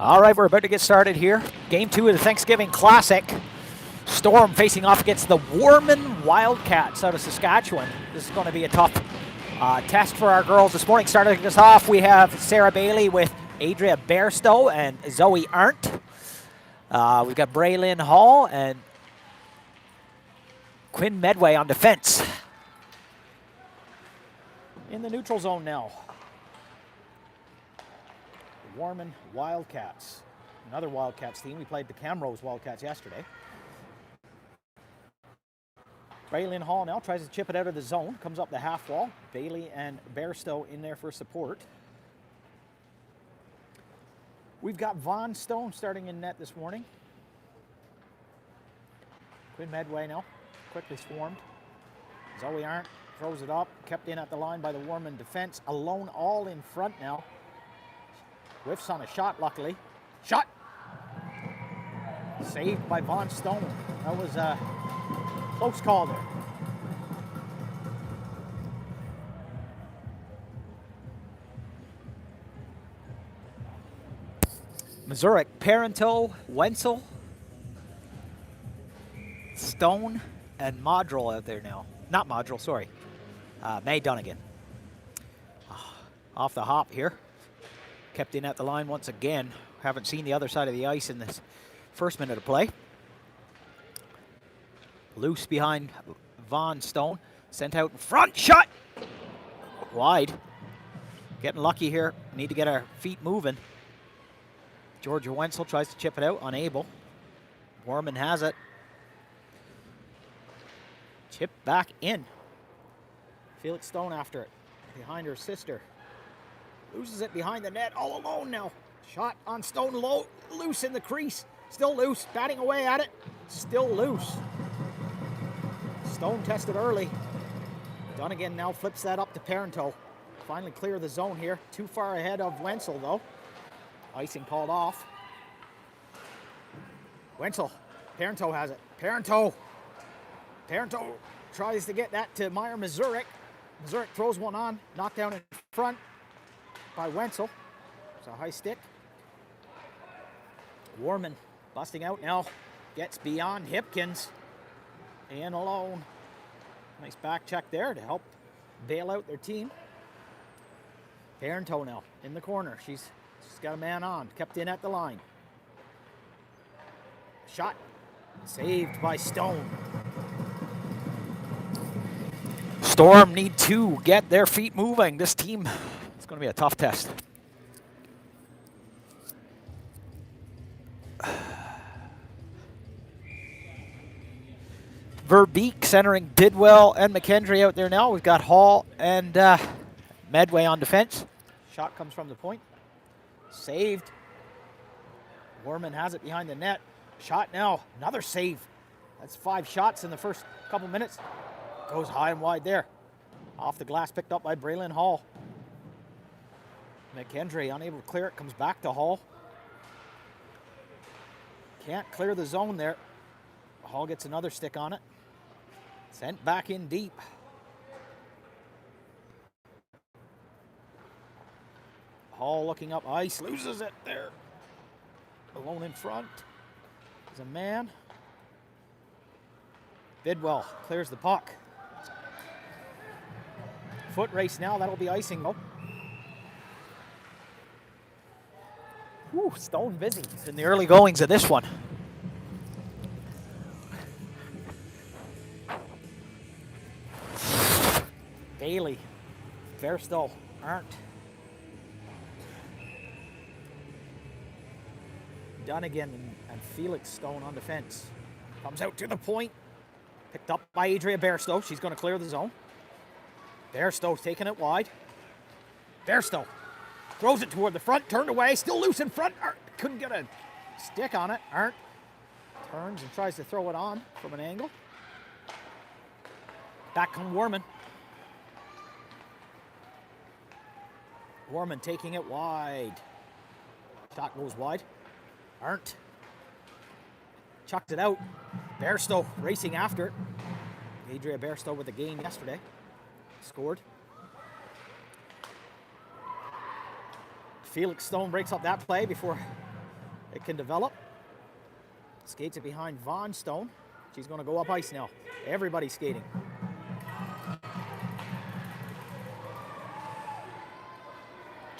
All right, we're about to get started here. Game 2 of the Thanksgiving Classic. Storm facing off against the Warman Wildcats out of Saskatchewan. This is going to be a tough test for our girls this morning. Starting us off, we have Sarah Bailey with Adria Bairstow and Zoe Arndt. We've got Braylon Hall and Quinn Medway on defense. In the neutral zone now. Warman Wildcats, another Wildcats team. We played the Camrose Wildcats yesterday. Braylon Hall now tries to chip it out of the zone, comes up the half wall. Bailey and Bairstow in there for support. We've got Vaughn Stone starting in net this morning. Quinn Medway now, quickly swarmed. Zoe Arndt throws it up, kept in at the line by the Warman defense. Alone all in front now. Whiffs on a shot, luckily. Shot! Saved by Vaughn Stone. That was a close call there. Missouri, Parenteau, Wenzel, Stone, and Modrell out there now. Not Modrell, sorry. May Dunnigan. Off the hop here. Kept in at the line once again. Haven't seen the other side of the ice in this first minute of play. Loose behind Vaughn Stone. Sent out in front. Shot! Wide. Getting lucky here. Need to get our feet moving. Georgia Wenzel tries to chip it out. Unable. Warman has it. Chip back in. Felix Stone after it. Behind her sister. Loses it behind the net, all alone now. Shot on Stone, low, loose in the crease. Still loose, batting away at it. Still loose. Stone tested early. Dunnigan now flips that up to Parenteau. Finally clear the zone here. Too far ahead of Wenzel, though. Icing called off. Wenzel, Parenteau has it. Parenteau tries to get that to Meyer Mazurek. Mazurek throws one on, knocked down in front by Wenzel. It's a high stick. Warman busting out now. Gets beyond Hipkins. And alone. Nice back check there to help bail out their team. Parenteau now in the corner. She's got a man on. Kept in at the line. Shot. Saved by Stone. Storm need to get their feet moving. This team, it's going to be a tough test. Verbeek centering Bidwell and McKendry out there now. We've got Hall and Medway on defense. Shot comes from the point. Saved. Warman has it behind the net. Shot now. Another save. That's 5 shots in the first couple minutes. Goes high and wide there. Off the glass, picked up by Braylon Hall. McKendry unable to clear it, comes back to Hall. Can't clear the zone there. Hall gets another stick on it. Sent back in deep. Hall looking up ice, loses it there. Alone in front is a man. Bidwell clears the puck. Foot race now, that'll be icing though. Whew, Stone busy in the early goings of this one. Bailey, Bairstow, Arndt. Dunnigan and Felix Stone on defense. Comes out to the point. Picked up by Adria Bairstow. She's going to clear the zone. Bairstow taking it wide. Bairstow throws it toward the front, turned away, still loose in front. Arndt couldn't get a stick on it. Arndt turns and tries to throw it on from an angle. Back on Warman. Warman taking it wide. Shot goes wide. Arndt chucked it out. Bairstow racing after it. Adria Bairstow with the gain yesterday. Scored. Felix Stone breaks up that play before It can develop. Skates it behind Von Stone. She's going to go up ice now. Everybody's skating.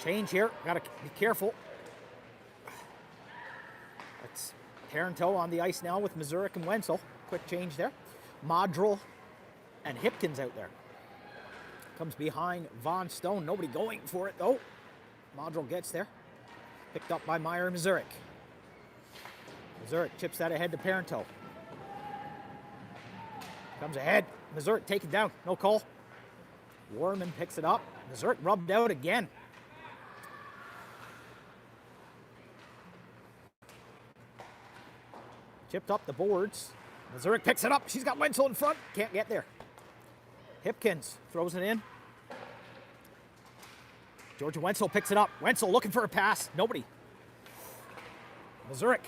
Change here. Got to be careful. That's Parenteau on the ice now with Mazurek and Wenzel. Quick change there. Modrel and Hipkins out there. Comes behind Von Stone. Nobody going for it, though. Modrel gets there. Picked up by Meyer and Mazurek. Mazurek chips that ahead to Parenteau. Comes ahead. Mazurek taken down. No call. Warman picks it up. Mazurek rubbed out again. Chipped up the boards. Mazurek picks it up. She's got Wenzel in front. Can't get there. Hipkins throws it in. Georgia Wenzel picks it up. Wenzel looking for a pass. Nobody. Mazurek.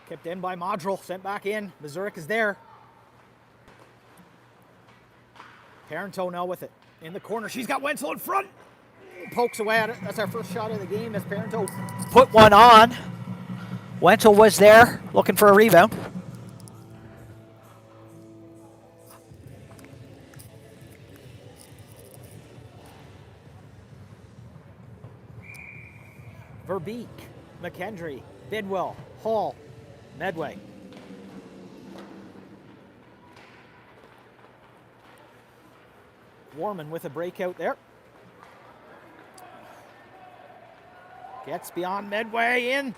Kept in by Modrel. Sent back in. Mazurek is there. Parenteau now with it. In the corner. She's got Wenzel in front. Pokes away at it. That's our first shot of the game as Parenteau put one on. Wenzel was there looking for a rebound. Verbeek, McKendry, Bidwell, Hall, Medway. Warman with a breakout there. Gets beyond Medway in.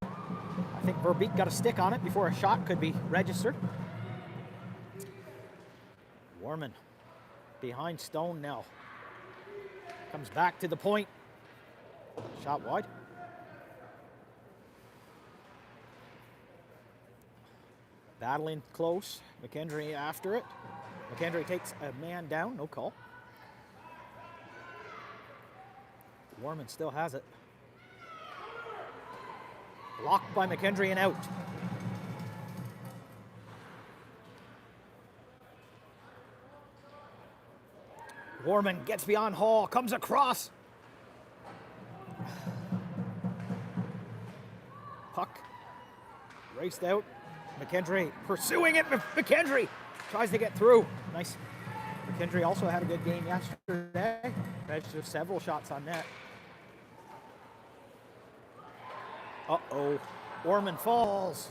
I think Verbeek got a stick on it before a shot could be registered. Warman behind Stone now. Comes back to the point. Shot wide. Battling close. McKendry after it. McKendry takes a man down. No call. Warman still has it. Blocked by McKendry and out. Warman gets beyond Hall, comes across. Puck raced out. McKendry pursuing it. McKendry tries to get through. Nice. McKendry also had a good game yesterday. Registered several shots on net. Uh-oh. Warman falls.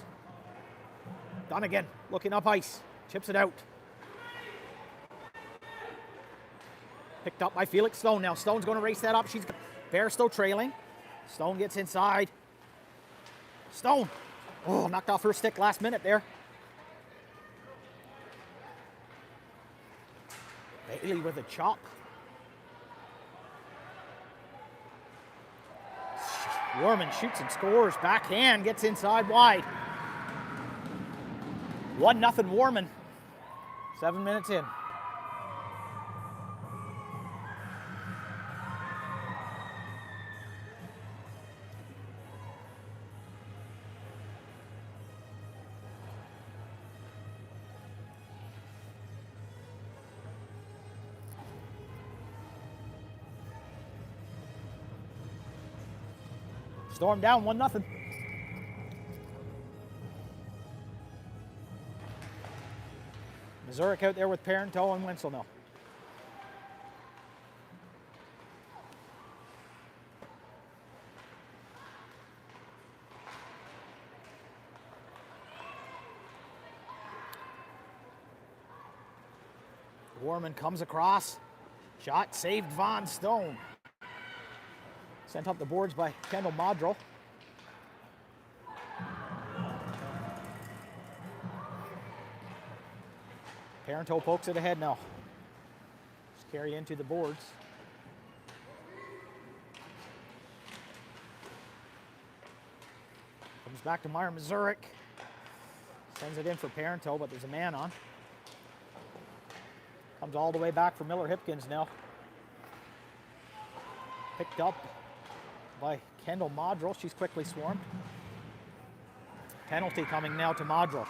Donegan looking up ice. Chips it out. Picked up by Felix Stone. Now Stone's going to race that up. She's Bairstow trailing. Stone gets inside. Stone. Oh, knocked off her stick last minute there. Bailey with a chop. Warman shoots and scores. Backhand gets inside wide. 1-0 Warman. 7 minutes in. Storm down 1-0. Mazurek out there with Parenteau and Wenzel now. Warman comes across. Shot saved Von Stone. Sent up the boards by Kendall Modrel. Parenteau pokes it ahead now. Just carry into the boards. Comes back to Meyer Mazurek. Sends it in for Parenteau, but there's a man on. Comes all the way back for Miller Hipkins now. Picked up by Kendall Modrel. She's quickly swarmed. Penalty coming now to Modrel.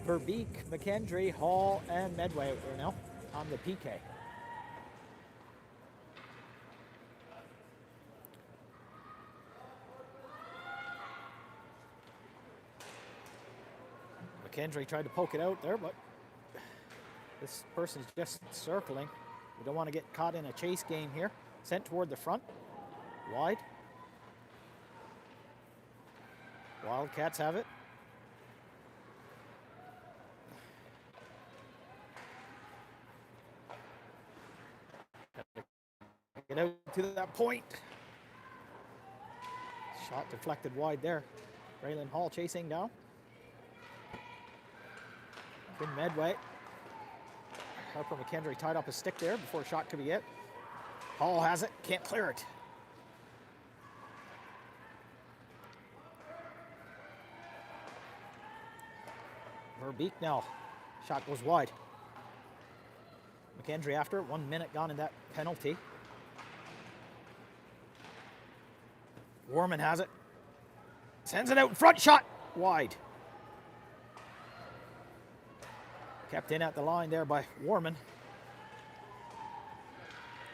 Verbeek, McKendry, Hall, and Medway out there now on the PK. McKendry tried to poke it out there, but this person's just circling. We don't want to get caught in a chase game here. Sent toward the front. Wide. Wildcats have it. Get out to that point. Shot deflected wide there. Braylon Hall chasing down. Good Medway. Harper McKendry tied up a stick there before a shot could be hit. Hall has it, can't clear it. Verbeek now. Shot goes wide. McKendry after it. 1 minute gone in that penalty. Warman has it. Sends it out in front. Shot wide. Kept in at the line there by Warman.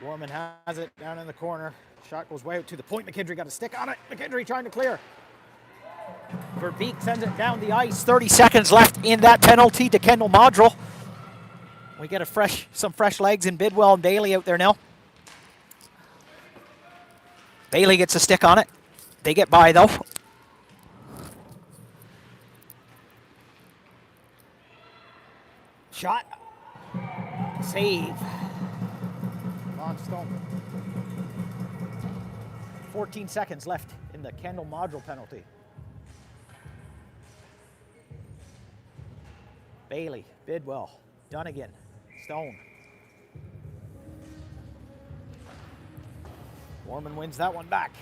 Warman has it down in the corner. Shot goes way out to the point. McKendry got a stick on it. McKendry trying to clear. Verbeek sends it down the ice. 30 seconds left in that penalty to Kendall Modrell. We get some fresh legs in Bidwell and Bailey out there now. Bailey gets a stick on it. They get by though. Shot. Save. Von Stone. 14 seconds left in the Kendall Modrell penalty. Bailey, Bidwell, Dunnigan, Stone. Warman wins that one back.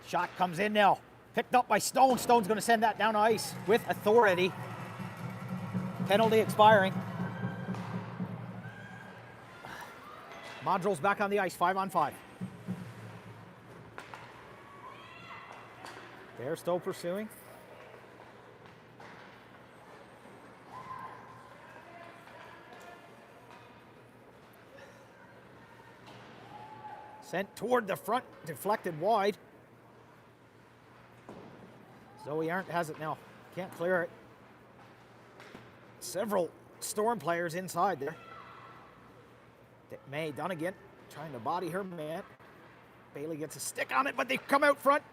Shot comes in now. Picked up by Stone. Stone's going to send that down ice with authority. Penalty expiring. Modrell's back on the ice, 5-on-5. They're still pursuing. Sent toward the front, deflected wide. Zoe Arndt has it now. Can't clear it. Several Storm players inside there. May Dunnigan trying to body her man. Bailey gets a stick on it, but they come out front.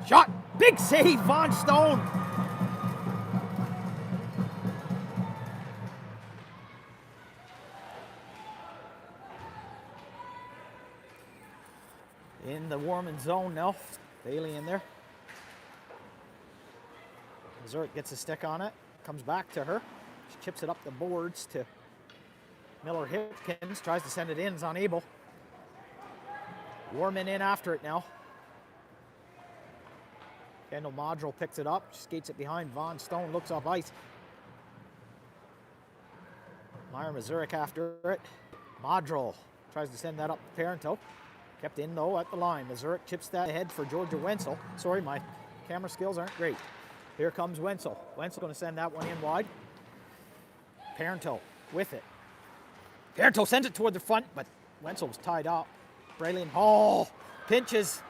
Shot. Big save, Von Stone. In the Warman zone now. Bailey in there. Zurich gets a stick on it. Comes back to her. She chips it up the boards to Miller Hipkins. Tries to send it in. Is unable. Warman in after it now. Kendall Modrell picks it up. Skates it behind. Von Stone looks off ice. Meyer Mazurek after it. Modrell tries to send that up to Parento. Kept in though at the line. Mazurek chips that ahead for Georgia Wenzel. Sorry, my camera skills aren't great. Here comes Wenzel. Wenzel going to send that one in wide. Parento with it. Parento sends it toward the front, but Wenzel was tied up. Braylon Hall pinches.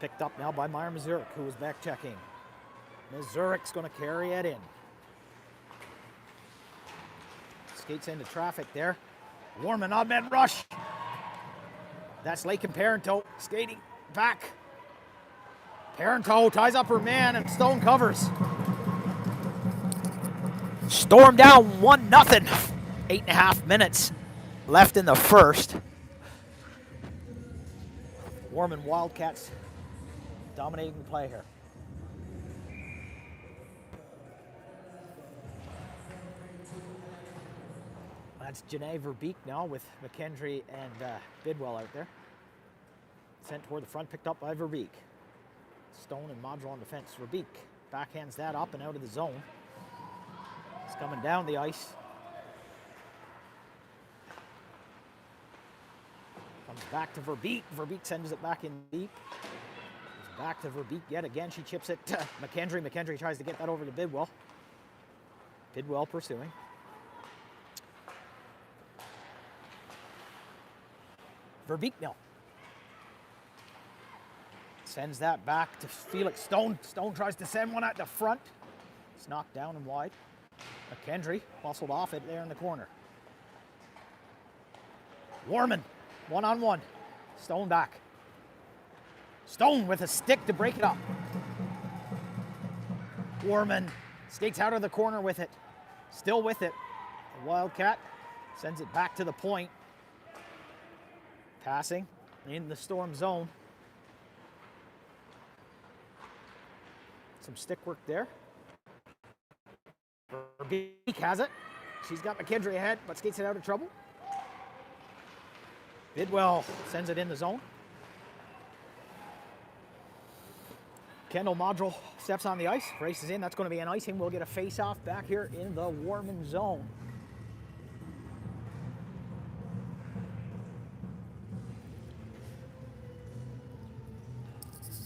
Picked up now by Meyer Mazurek, who was back checking. Mazurek's going to carry it in. Skates into traffic there. Warman odd man rush. That's Lakin Parento skating back. Parento ties up her man and Stone covers. Storm down 1-0. 8.5 minutes left in the first. Warman Wildcats dominating the play here. That's Janae Verbeek now with McKendry and Bidwell out there. Sent toward the front, picked up by Verbeek. Stone and Modrell on defense. Verbeek backhands that up and out of the zone. It's coming down the ice. Comes back to Verbeek. Verbeek sends it back in deep. Back to Verbeek yet again. She chips it to McKendry. McKendry tries to get that over to Bidwell. Bidwell pursuing. Verbeek now. Sends that back to Felix Stone. Stone tries to send one at the front. It's knocked down and wide. McKendry muscled off it there in the corner. Warman, one-on-one. Stone back. Stone with a stick to break it up. Warman skates out of the corner with it. Still with it. The Wildcat sends it back to the point. Passing in the Storm zone. Some stick work there. Verbeek has it. She's got McKendry ahead, but skates it out of trouble. Bidwell sends it in the zone. Kendall Modrell steps on the ice, races in. That's going to be an icing. We'll get a face-off back here in the Warman zone.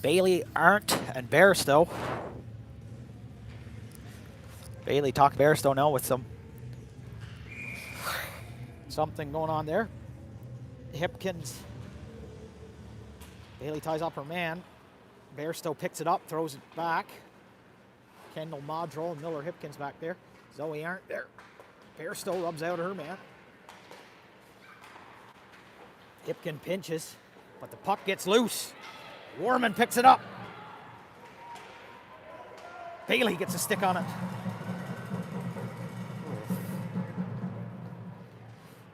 Bailey, Arndt, and Bairstow. Bailey talked Bairstow now with something going on there. Hipkins. Bailey ties up her man. Bairstow picks it up, throws it back. Kendall Modrell and Miller Hipkins back there. Zoe Arndt there. Bairstow rubs out her man. Hipkin pinches, but the puck gets loose. Warman picks it up. Bailey gets a stick on it.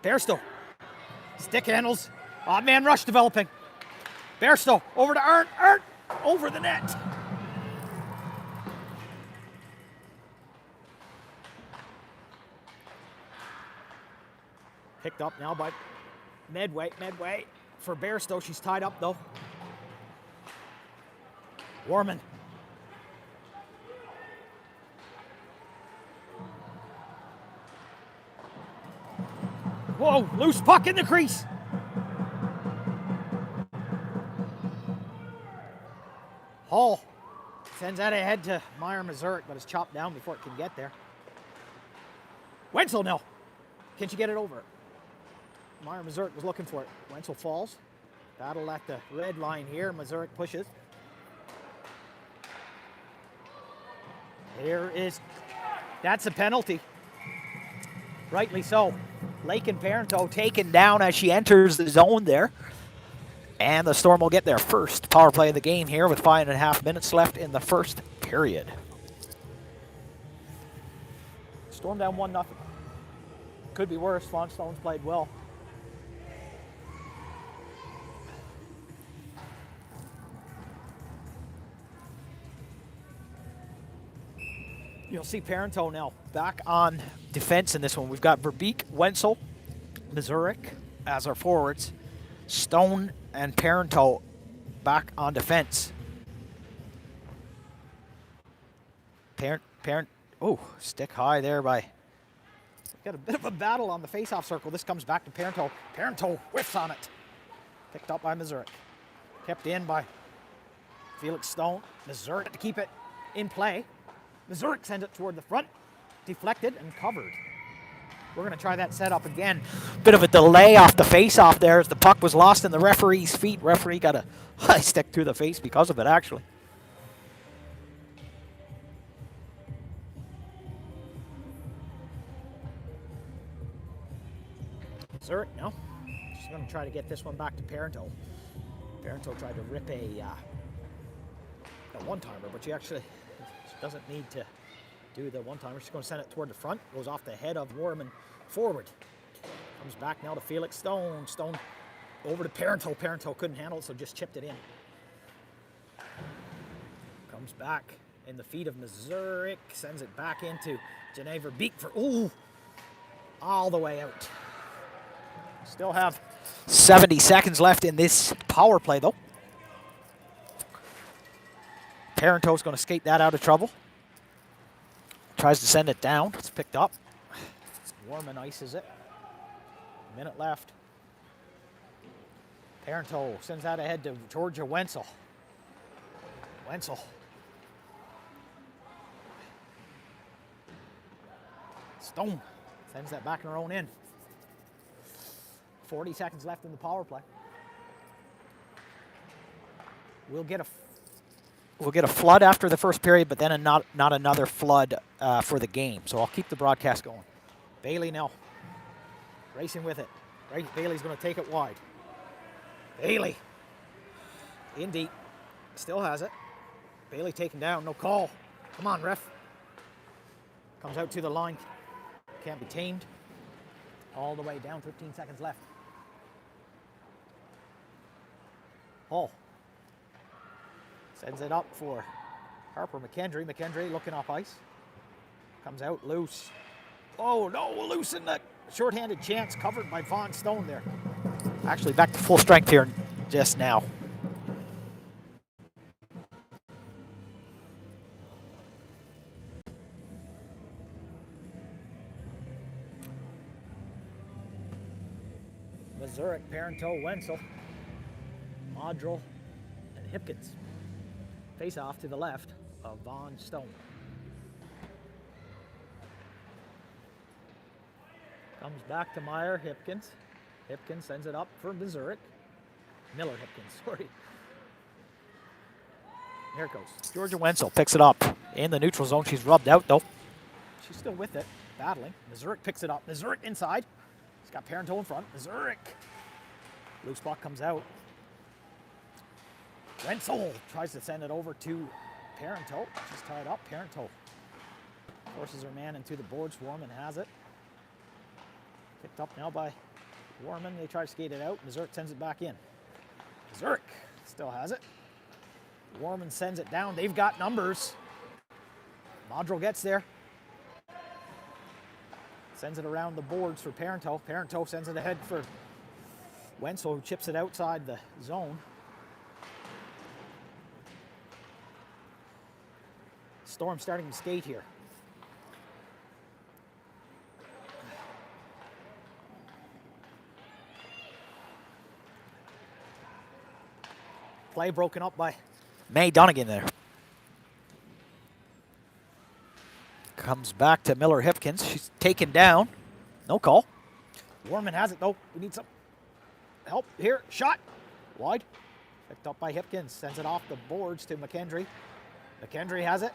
Bairstow. Stick handles. Odd man rush developing. Bairstow over to Arndt. Arndt over the net. Picked up now by Medway. Medway for Bairstow. She's tied up though. Warman. Whoa, loose puck in the crease. Hall sends that ahead to Meyer Mazurek, but it's chopped down before it can get there. Wenzel now. Can she get it over? Meyer Mazurek was looking for it. Wenzel falls. Battle at the red line here. Mazurek pushes. That's a penalty. Rightly so. Lake and Parento taken down as she enters the zone there. And the Storm will get their first power play of the game here with 5.5 minutes left in the first period. Storm down 1-0. Could be worse. Stone's played well. You'll see Parento now back on defense in this one. We've got Verbeek, Wenzel, Mazurek as our forwards. Stone and Parento back on defense. Stick high there by... Got a bit of a battle on the face-off circle. This comes back to Parento. Parento whiffs on it. Picked up by Mazurek. Kept in by Felix Stone. Mazurek to keep it in play. Mazurek sends it toward the front. Deflected and covered. We're going to try that setup again. Bit of a delay off the face-off there as the puck was lost in the referee's feet. Referee got a high stick through the face because of it, actually. Mazurek, no. She's going to try to get this one back to Parento. Parento tried to rip a one-timer, but she doesn't need to do the one-timer. She's going to send it toward the front. Goes off the head of Warman forward. Comes back now to Felix Stone. Stone over to Parento. Parento couldn't handle it, so just chipped it in. Comes back in the feet of Mazurek. Sends it back into Janae Verbeek for, all the way out. Still have 70 seconds left in this power play, though. Parento's going to skate that out of trouble. Tries to send it down. It's picked up. Warman ices it. Minute left. Parento sends that ahead to Georgia Wenzel. Wenzel. Stone sends that back in her own end. 40 seconds left in the power play. We'll get a flood after the first period, but then not another flood for the game. So I'll keep the broadcast going. Bailey now racing with it. Right, Bailey's going to take it wide. Bailey in deep, still has it. Bailey taken down, no call. Come on, ref. Comes out to the line. Can't be tamed. All the way down, 15 seconds left. Hall sends it up for Harper McKendry. McKendry looking off ice. Comes out loose. Oh no, loose in the shorthanded chance, covered by Vaughn Stone there. Actually back to full strength here just now. Zurich, Parenteau, Wenzel, Modrell, and Hipkins. Face off to the left of Vaughn Stone. Comes back to Meyer, Hipkins. Hipkins sends it up for Zurich. Miller Hipkins, sorry. Here it goes. Georgia Wenzel picks it up in the neutral zone. She's rubbed out though. She's still with it, battling. Zurich picks it up. Zurich inside. He's got Parenteau in front. Zurich. Loose puck comes out. Wenzel tries to send it over to Parenteau. She's tied up. Parenteau forces her man into the boards. Warman has it. Picked up now by Warman. They try to skate it out. Zurich sends it back in. Zurich still has it. Warman sends it down. They've got numbers. Modrell gets there. Sends it around the boards for Parenteau. Parenteau sends it ahead for Wenzel, who chips it outside the zone. Storm starting to skate here. Play broken up by May Donegan there. Comes back to Miller Hipkins. She's taken down. No call. Warman has it though. We need some help here. Shot. Wide. Picked up by Hipkins. Sends it off the boards to McKendry. McKendry has it.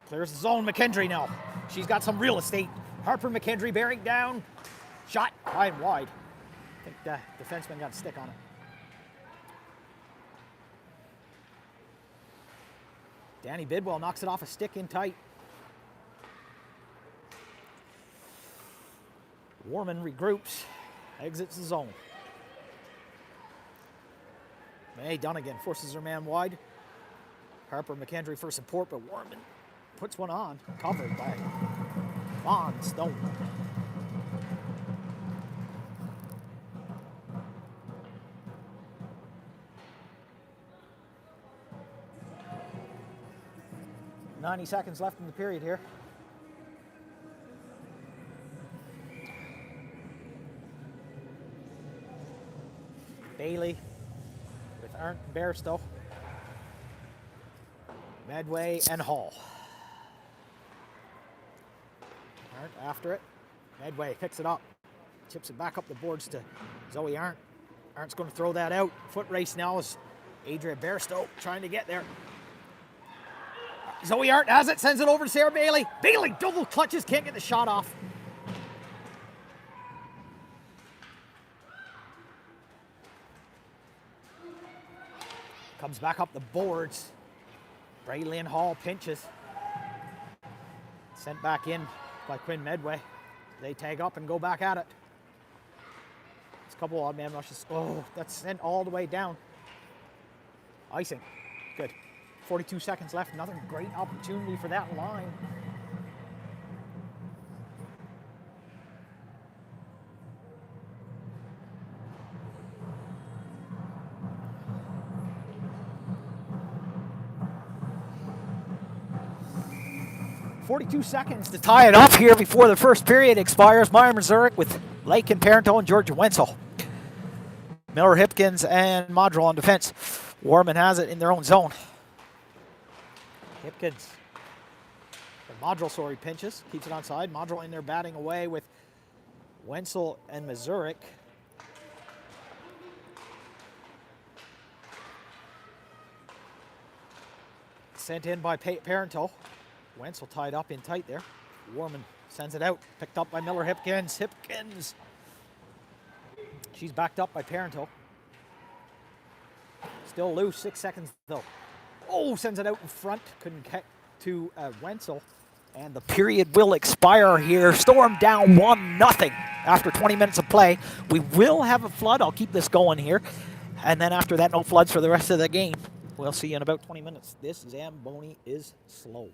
Clears the zone. McKendry now. She's got some real estate. Harper McKendry bearing down. Shot high and wide. I think the defenseman got a stick on it. Danny Bidwell knocks it off a stick in tight. Warman regroups, exits the zone. May Donegan forces her man wide. Harper McKendry for support, but Warman puts one on, covered by Vaughn Stone. .90 seconds left in the period here. Bailey with Arndt and Bairstow. Medway and Hall. Arndt after it. Medway picks it up. Chips it back up the boards to Zoe Arndt. Arndt's going to throw that out. Foot race now is Adria Bairstow trying to get there. Zoe Arndt has it, sends it over to Sarah Bailey. Bailey double clutches, can't get the shot off. Comes back up the boards. Brayley and Hall pinches. Sent back in by Quinn Medway. They tag up and go back at it. It's a couple odd man rushes. Oh, that's sent all the way down. Icing. Good. 42 seconds left. Another great opportunity for that line. .42 seconds to tie it up here before the first period expires. Meyer Zurich with Lake and Parenteau and Georgia Wenzel. Miller Hipkins and Modrell on defense. Warman has it in their own zone. Hipkins. Modrel, sorry, pinches. Keeps it onside. Modrel in there batting away with Wenzel and Mazurik. Sent in by Parental. Wenzel tied up in tight there. Warman sends it out. Picked up by Miller Hipkins. Hipkins. She's backed up by Parental. Still loose. 6 seconds though. Oh, sends it out in front. Couldn't get to Wenzel. And the period will expire here. Storm down 1-0 after 20 minutes of play. We will have a flood. I'll keep this going here. And then after that, no floods for the rest of the game. We'll see you in about 20 minutes. This Zamboni is slow.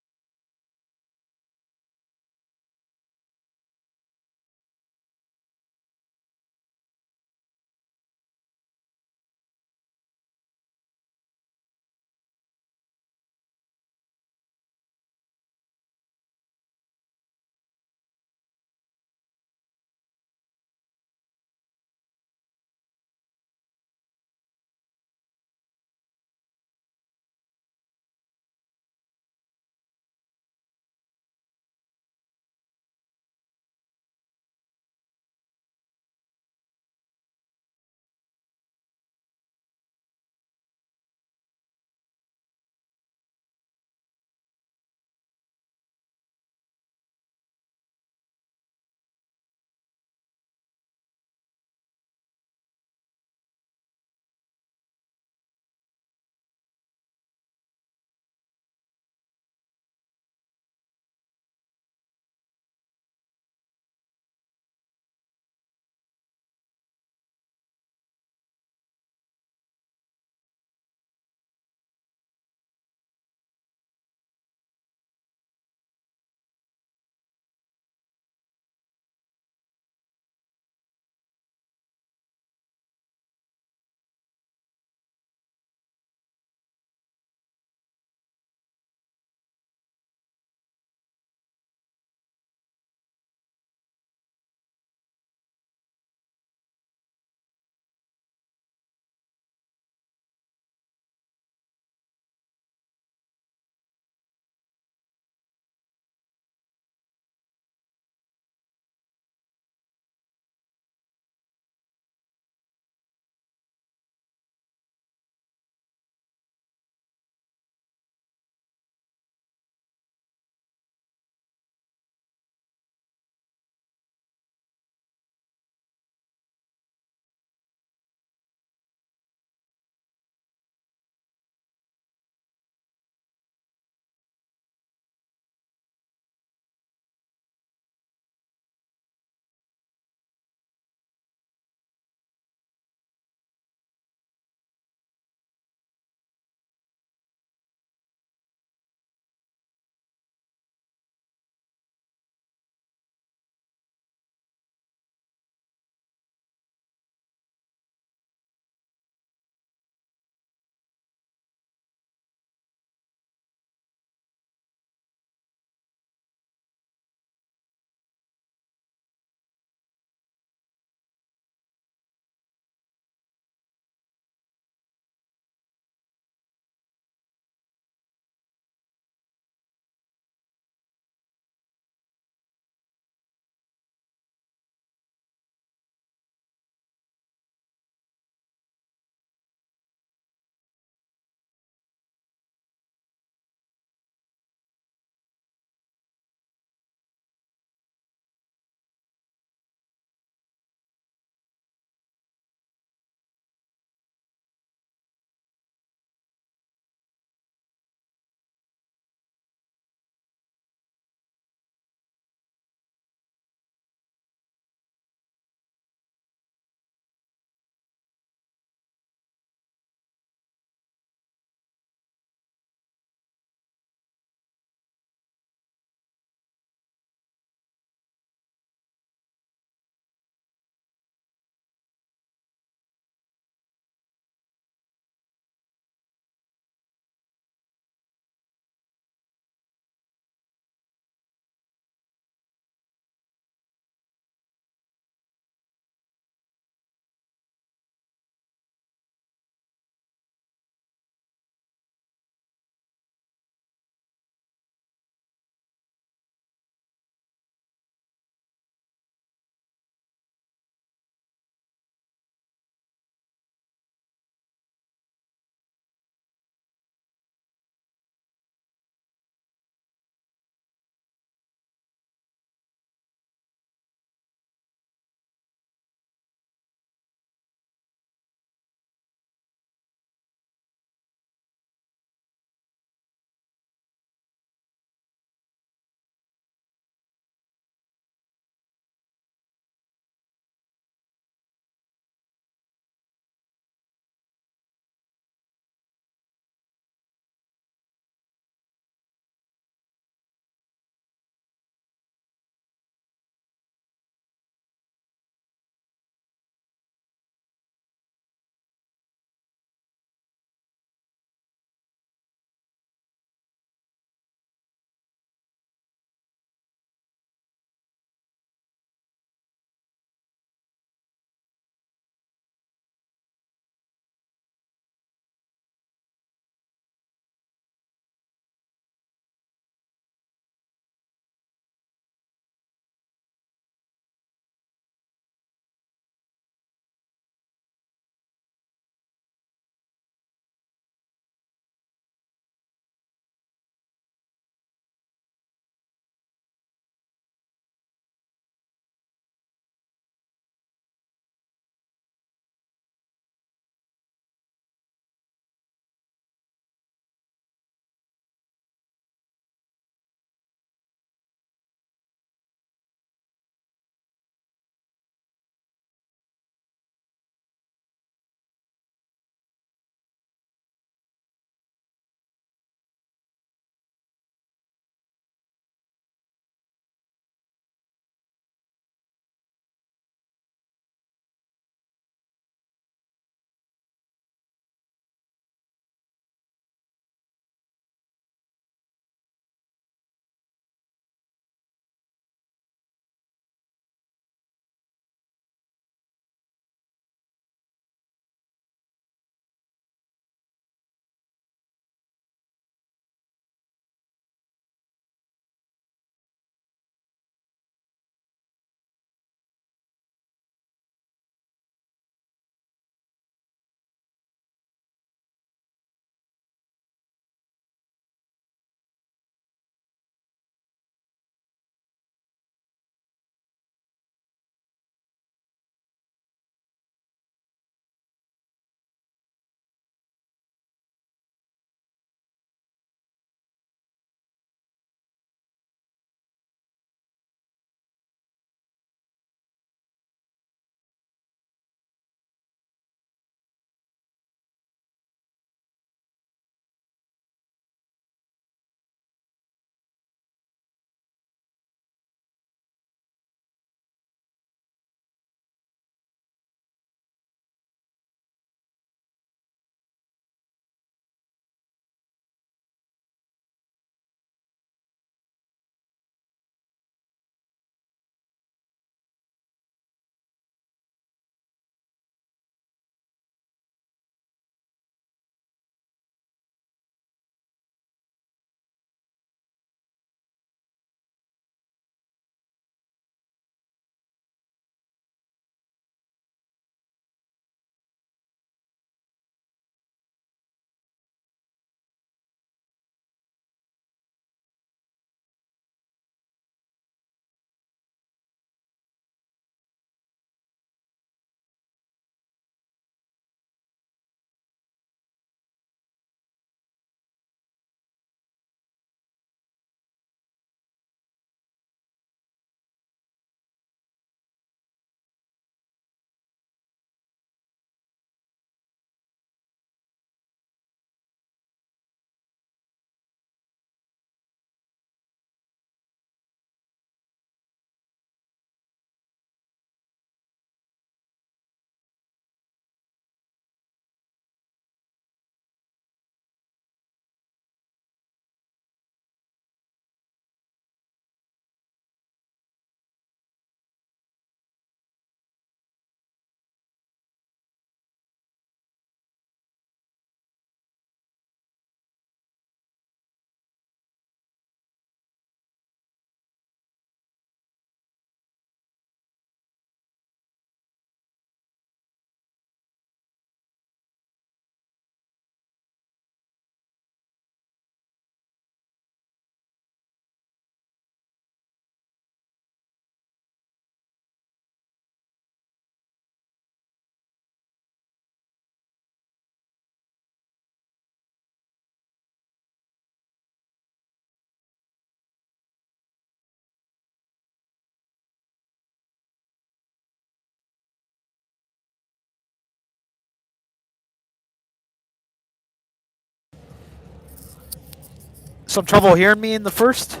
some trouble hearing me in the first.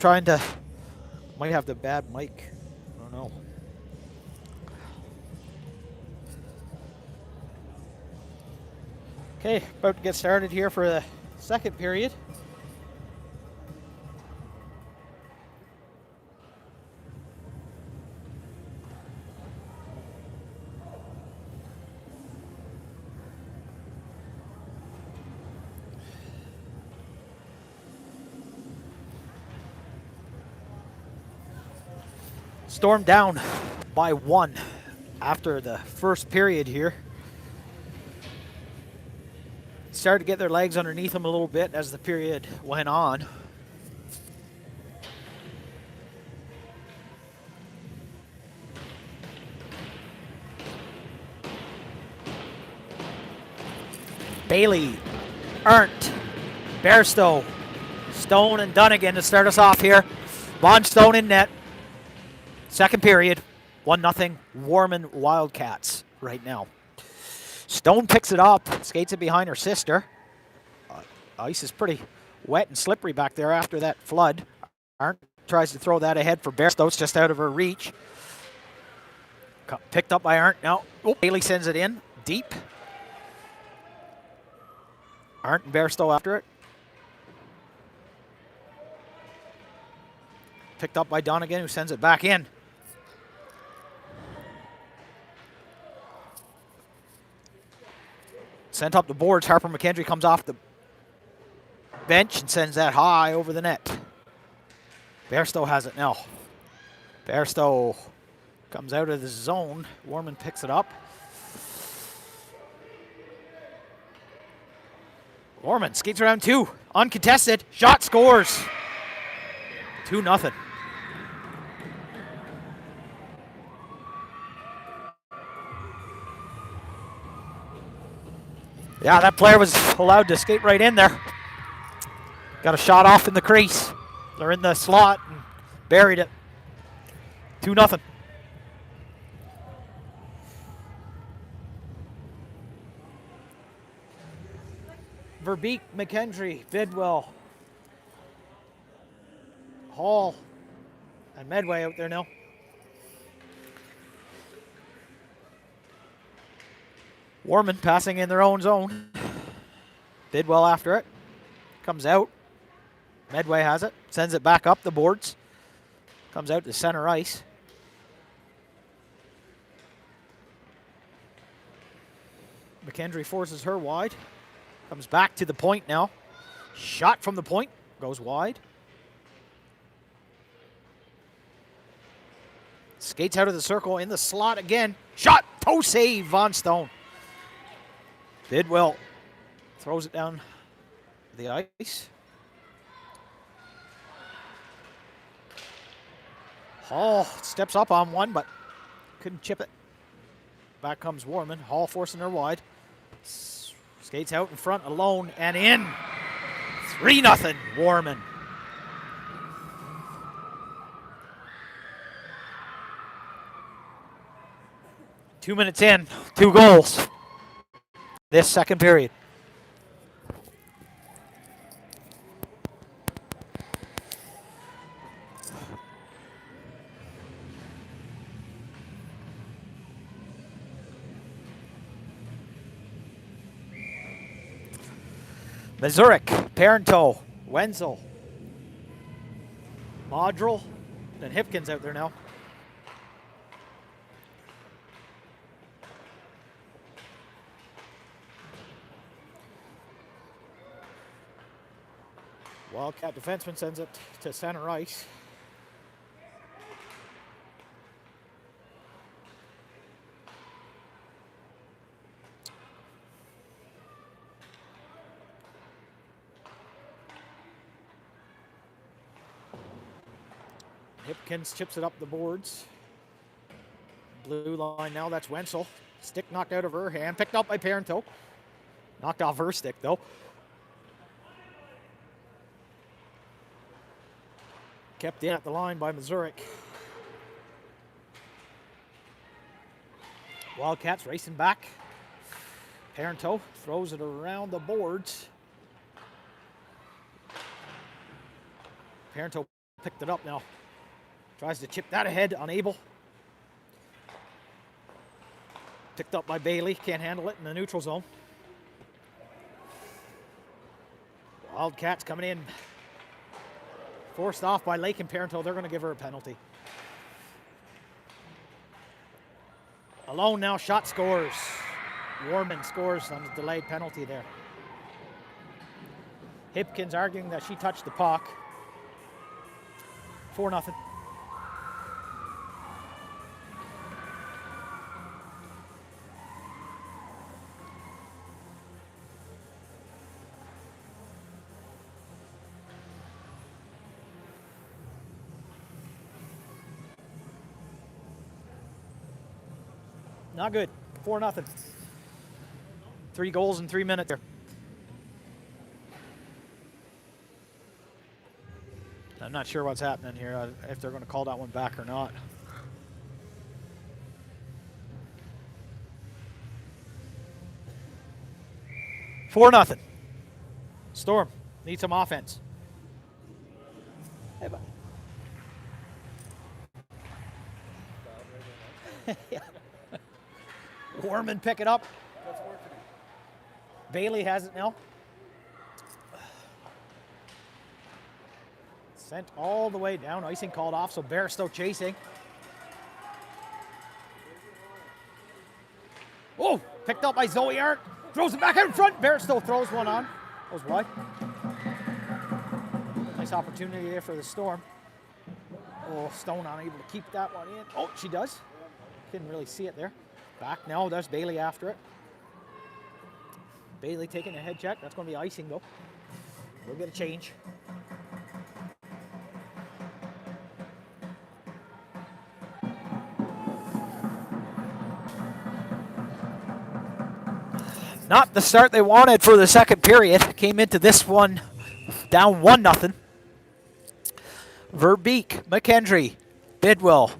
Trying to, might have the bad mic. I don't know. Okay, about to get started here for the second period. Storm down by 1 after the first period here. Started to get their legs underneath them a little bit as the period went on. Bailey, Arndt, Bairstow, Stone, and Dunnigan to start us off here. Von Stone in net. Second period, 1-0 Warman Wildcats right now. Stone picks it up, skates it behind her sister. Ice is pretty wet and slippery back there after that flood. Arndt tries to throw that ahead for Bairstow. It's just out of her reach. Picked up by Arndt now. Oh, Bailey sends it in deep. Arndt and Bairstow after it. Picked up by Donegan, who sends it back in. Sent up the boards. Harper McKendry comes off the bench and sends that high over the net. Bairstow has it now. Bairstow comes out of the zone. Warman picks it up. Warman skates around 2. Uncontested. Shot scores. 2-0. Yeah, that player was allowed to skate right in there. Got a shot off in the crease. They're in the slot and buried it. 2-0. Verbeek, McKendry, Bidwell, Hall, and Medway out there now. Warman passing in their own zone. Bidwell after it. Comes out. Medway has it. Sends it back up the boards. Comes out to center ice. McKendry forces her wide. Comes back to the point now. Shot from the point. Goes wide. Skates out of the circle in the slot again. Shot. Toe save. Von Stone. Bidwell throws it down the ice. Hall steps up on one, but couldn't chip it. Back comes Warman. Hall forcing her wide. Skates out in front alone and in. 3-0 Warman. Two minutes in, 2 goals. This second period. Mazurek, Parenteau, Wenzel, Modrell, and Hipkins out there now. Wildcat defenseman sends it to center ice. Hipkins chips it up the boards. Blue line now, that's Wenzel. Stick knocked out of her hand, picked up by Parenteau. Knocked off her stick though. Kept in at the line by Mazurek. Wildcats racing back. Parenteau throws it around the boards. Parenteau picked it up now. Tries to chip that ahead, unable. Picked up by Bailey, can't handle it in the neutral zone. Wildcats coming in. Forced off by Lake and Parenteau. They're going to give her a penalty. Alone now, shot scores. Warman scores on the delayed penalty there. Hipkins arguing that she touched the puck. 4-0. Not good. 4-0. 3 goals in 3 minutes there. I'm not sure what's happening here, if they're going to call that one back or not. Four nothing. Storm needs some offense. Hey, yeah. Warman pick it up. Bailey has it now. Sent all the way down. Icing called off, so Bear still chasing. Oh, picked up by Zoe Arndt. Throws it back out in front. Bear still throws one on. Goes wide. Nice opportunity there for the Storm. Oh, Stone unable to keep that one in. Oh, she does. Couldn't really see it there. Back now, there's Bailey after it. Bailey taking a head check. That's going to be icing though. We'll get a change. Not the start they wanted for the second period. Came into this one down 1-0. Verbeek, McKendry, Bidwell,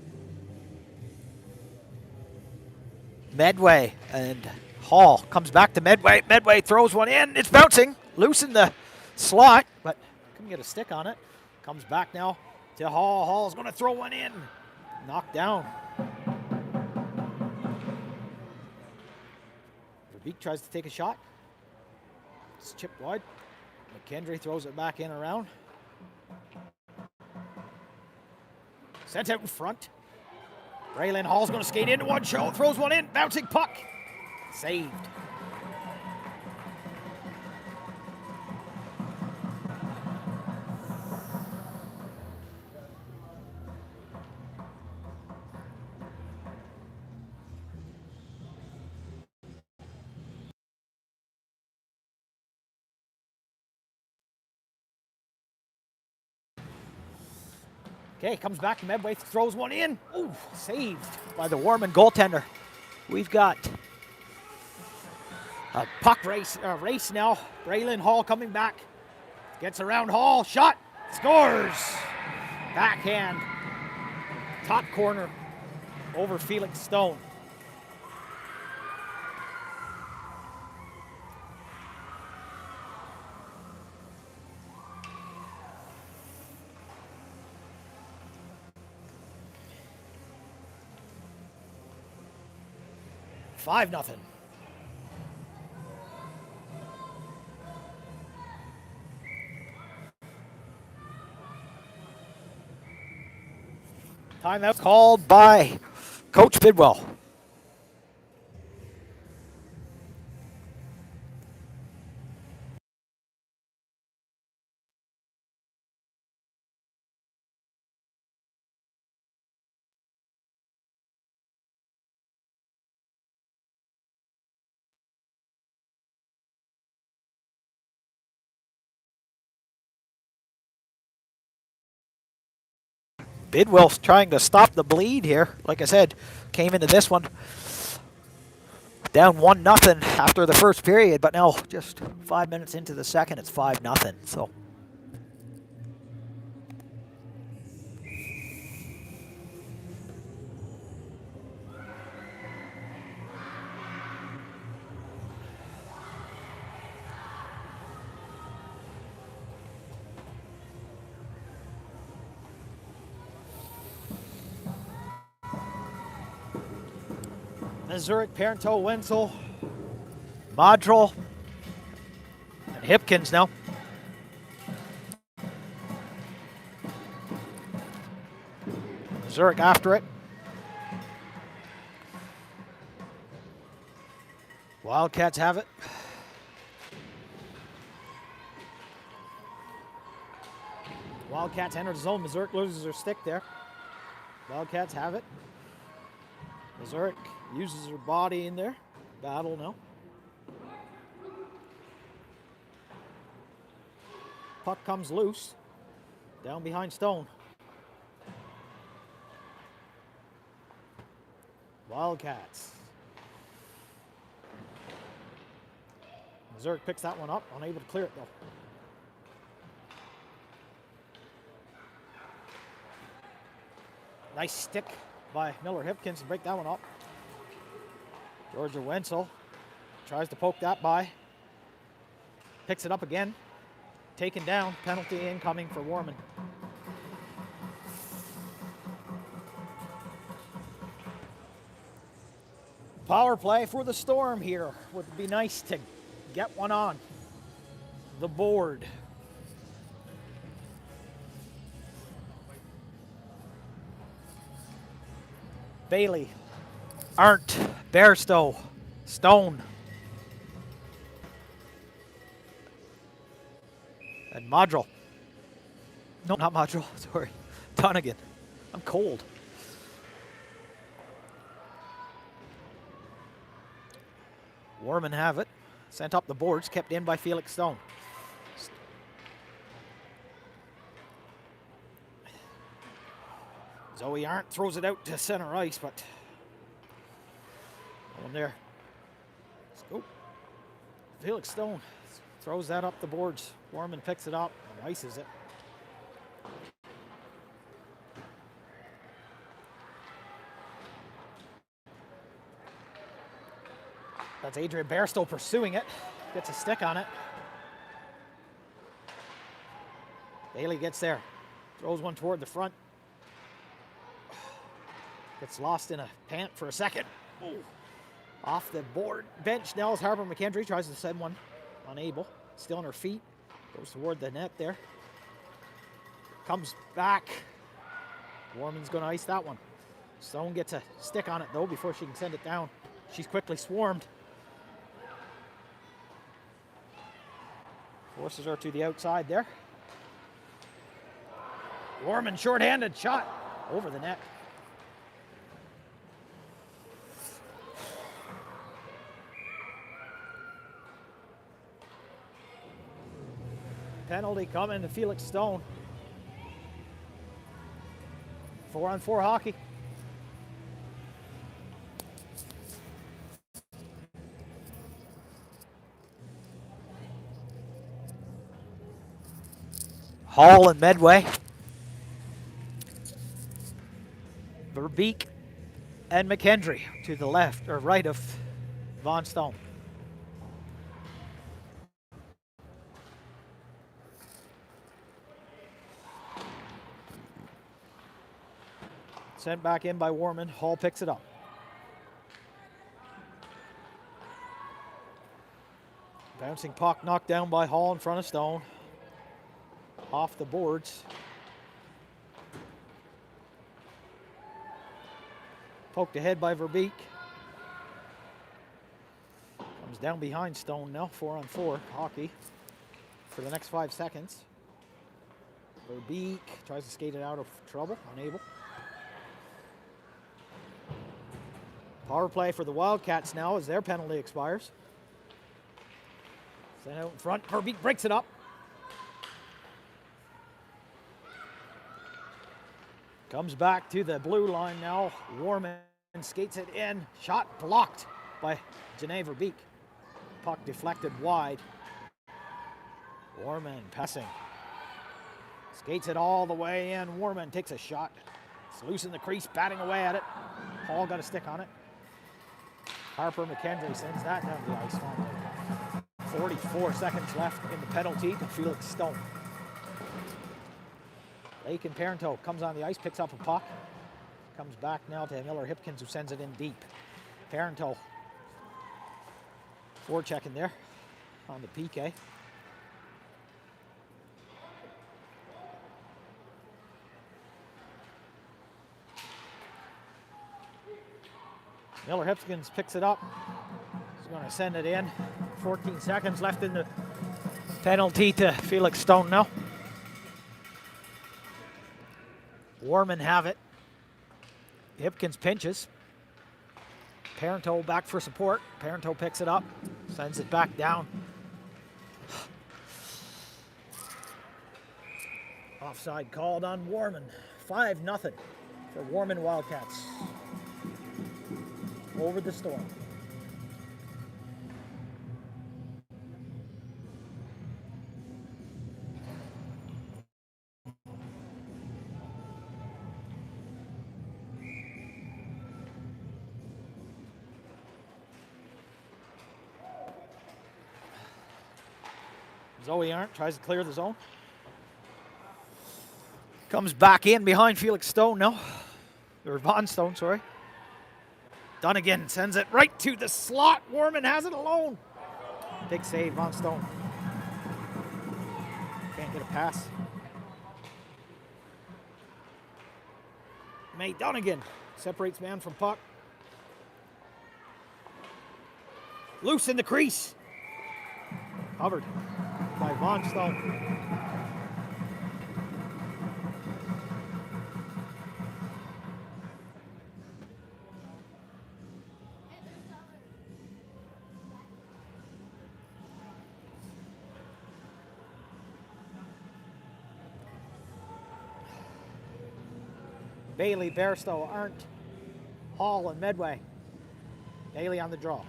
Medway, and Hall comes back to Medway. Medway throws one in. It's bouncing. Loose in the slot, but couldn't get a stick on it. Comes back now to Hall. Hall's going to throw one in. Knocked down. Verbeek tries to take a shot. It's chipped wide. McKendry throws it back in around. Sent out in front. Braylon Hall's going to skate into one show. Throws one in. Bouncing puck. Saved. Okay, comes back to Medway, throws one in. Ooh, saved by the Warman goaltender. We've got a puck race now. Braylon Hall coming back. Gets around Hall, shot, scores. Backhand, top corner over Felix Stone. Five nothing. Timeout called by Coach Bidwell. Bidwell's trying to stop the bleed here. Like I said, came into this one down 1-0 after the first period, but now just 5 minutes into the second, it's 5-0. So Zurich, Parenteau, Wenzel, Modrel, and Hipkins now. Zurich after it. Wildcats have it. Wildcats enter the zone. Zurich loses her stick there. Wildcats have it. Zurich uses her body in there. Battle now. Puck comes loose. Down behind Stone. Wildcats. Zurich picks that one up, unable to clear it though. Nice stick by Miller Hipkins to break that one up. Georgia Wenzel tries to poke that by. Picks it up again. Taken down. Penalty incoming for Warman. Power play for the Storm here. Would be nice to get one on the board. Bailey, Arndt, Bairstow, Stone, and Modrel. No, not Modrel, sorry. Donegan. I'm cold. Warman have it. Sent up the boards, kept in by Felix Stone. Zoe Arndt throws it out to center ice, but no one there. Let's go. Felix Stone throws that up the boards. Warman picks it up and ices it. That's Adrian Bairstow pursuing it. Gets a stick on it. Bailey gets there. Throws one toward the front. Gets lost in a pant for a second. Ooh. Off the board. Bench now as Harper McKendry tries to send one. Unable. Still on her feet. Goes toward the net there. Comes back. Warman's going to ice that one. Stone gets a stick on it though before she can send it down. She's quickly swarmed. Forces her to the outside there. Warman short-handed shot over the net. Penalty coming to Felix Stone. 4-on-4 hockey. Hall and Medway. Verbeek and McKendry to the left or right of Von Stone. Sent back in by Warman. Hall picks it up. Bouncing puck knocked down by Hall in front of Stone. Off the boards. Poked ahead by Verbeek. Comes down behind Stone now. 4-on-4 hockey for the next 5 seconds. Verbeek tries to skate it out of trouble. Unable. Power play for the Wildcats now as their penalty expires. Sent out in front. Verbeek breaks it up. Comes back to the blue line now. Warman skates it in. Shot blocked by Janae Verbeek. Puck deflected wide. Warman passing. Skates it all the way in. Warman takes a shot. It's loose in the crease, batting away at it. Hall got a stick on it. Harper McKendry sends that down the ice finally. 44 seconds left in the penalty to Felix Stone. Lake and Parenteau comes on the ice, picks up a puck. Comes back now to Miller Hipkins, who sends it in deep. Parenteau forechecking there on the PK. Miller Hipkins picks it up. He's going to send it in. 14 seconds left in the penalty to Felix Stone now. Warman have it. Hipkins pinches. Parenteau back for support. Parenteau picks it up, sends it back down. Offside called on Warman. 5-0 for Warman Wildcats over the Storm. Zoe Arndt tries to clear the zone. Comes back in behind Felix Stone now. Or Von Stone, sorry. Dunnigan sends it right to the slot. Warman has it alone. Big save, Von Stone. Can't get a pass. May Dunnigan separates man from puck. Loose in the crease. Covered by Von Stone. Bailey, Bairstow, Arndt, Hall, and Medway. Bailey on the draw.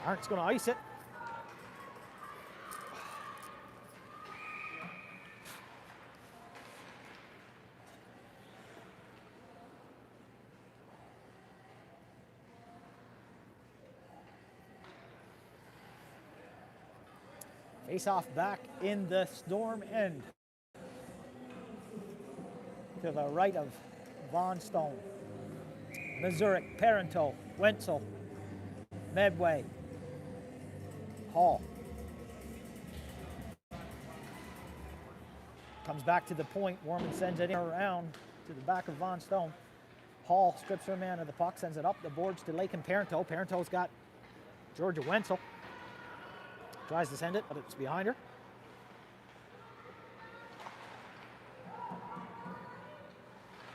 Arndt's going to ice it. Face-off back in the Storm end. To the right of Von Stone. Mazurek, Parenteau, Wenzel, Medway, Hall. Comes back to the point. Warman sends it in around to the back of Von Stone. Hall strips her man of the puck, sends it up the boards to Lakin Parenteau. Parenteau's got Georgia Wenzel. Tries to send it, but it's behind her.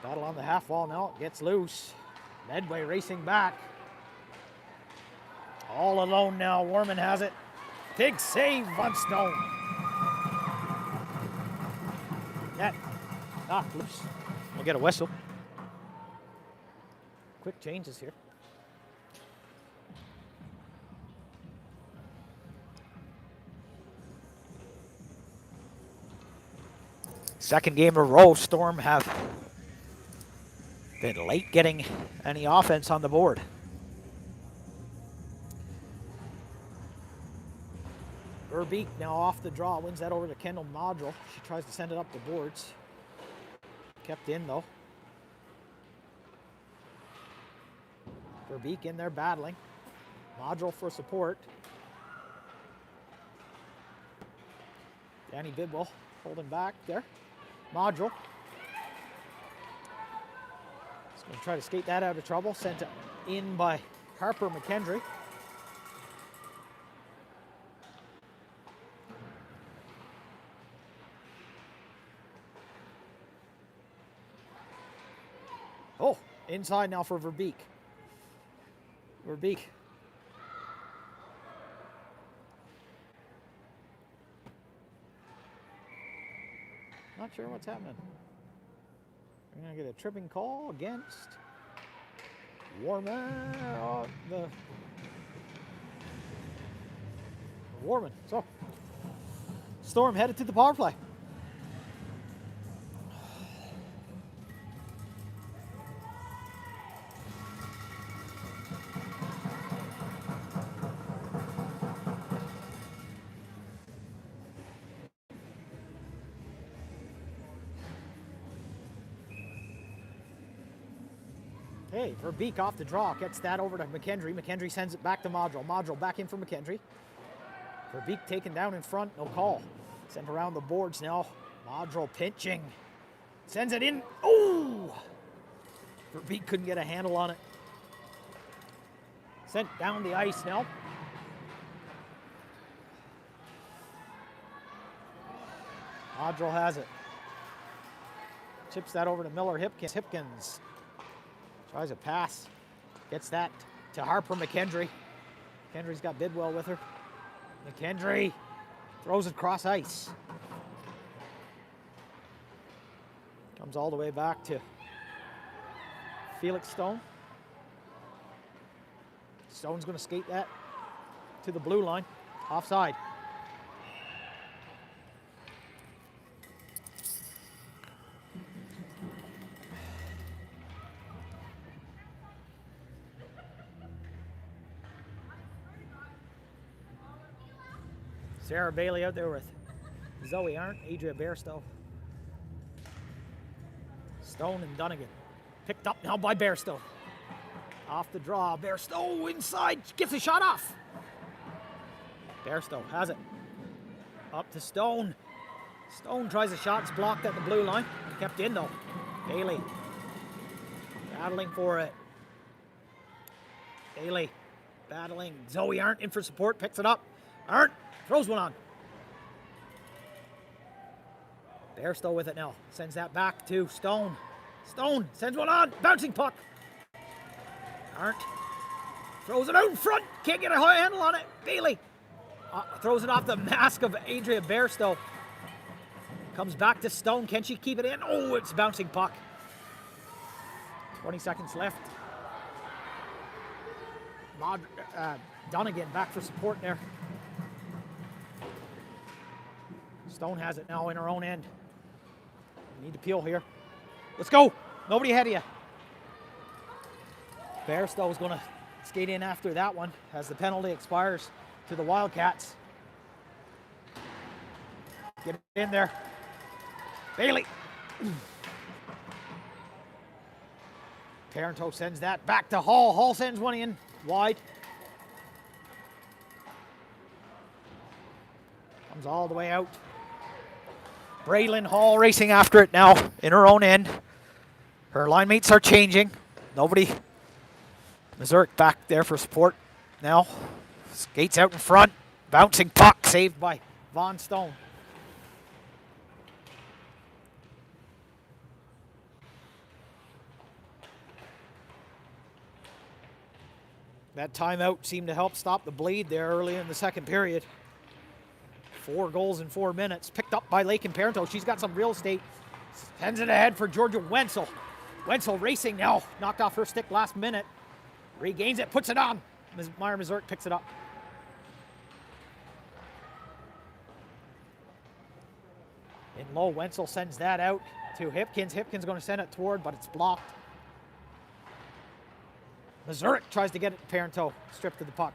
Battle on the half wall now. It gets loose. Medway racing back. All alone now. Warman has it. Big save, Von Stone. Net knocked loose. We'll get a whistle. Quick changes here. Second game in a row, Storm have been late getting any offense on the board. Verbeek now off the draw, wins that over to Kendall Modrell. She tries to send it up the boards. Kept in though. Verbeek in there battling. Modrell for support. Danny Bidwell holding back there. Modrell. He's going to try to skate that out of trouble. Sent in by Harper McKendry. Oh, inside now for Verbeek. Verbeek. Not sure what's happening. We're going to get a tripping call against Warman. Warman. So, Storm headed to the power play. Okay, Verbeek off the draw, gets that over to McKendry. McKendry sends it back to Modrell. Modrell back in for McKendry. Verbeek taken down in front, no call. Sent around the boards now. Modrell pinching. Sends it in. Oh! Verbeek couldn't get a handle on it. Sent down the ice now. Modrell has it. Chips that over to Miller Hipkins. Hipkins tries a pass. Gets that to Harper McKendry. McKendry's got Bidwell with her. McKendry throws it across ice. Comes all the way back to Felix Stone. Stone's going to skate that to the blue line. Offside. Sarah Bailey out there with Zoe Arndt, Adria Bairstow. Stone and Dunnigan. Picked up now by Bairstow. Off the draw, Bairstow inside, gets a shot off. Bairstow has it. Up to Stone. Stone tries a shot, it's blocked at the blue line. Kept in though. Bailey battling for it. Bailey battling. Zoe Arndt in for support, picks it up. Arndt throws one on. Bairstow with it now. Sends that back to Stone. Stone sends one on. Bouncing puck. Arndt throws it out in front. Can't get a handle on it. Bailey throws it off the mask of Adria Bairstow. Comes back to Stone. Can she keep it in? Oh, it's a bouncing puck. 20 seconds left. Dunnigan back for support there. Stone has it now in her own end. Need to peel here. Let's go. Nobody ahead of you. Bairstow is going to skate in after that one as the penalty expires to the Wildcats. Get it in there. Bailey. Parenteau sends that back to Hall. Hall sends one in wide. Comes all the way out. Braylon Hall racing after it now in her own end. Her line mates are changing. Nobody. Missouri back there for support now. Skates out in front. Bouncing puck saved by Von Stone. That timeout seemed to help stop the bleed there early in the second period. 4 goals in 4 minutes. Picked up by Lake and Parenteau. She's got some real estate. Sends it ahead for Georgia Wenzel. Wenzel racing now. Knocked off her stick last minute. Regains it, puts it on. Meyer Missouri picks it up. In low, Wenzel sends that out to Hipkins. Hipkins going to send it toward, but it's blocked. Missouri tries to get it to Parenteau. Stripped of the puck.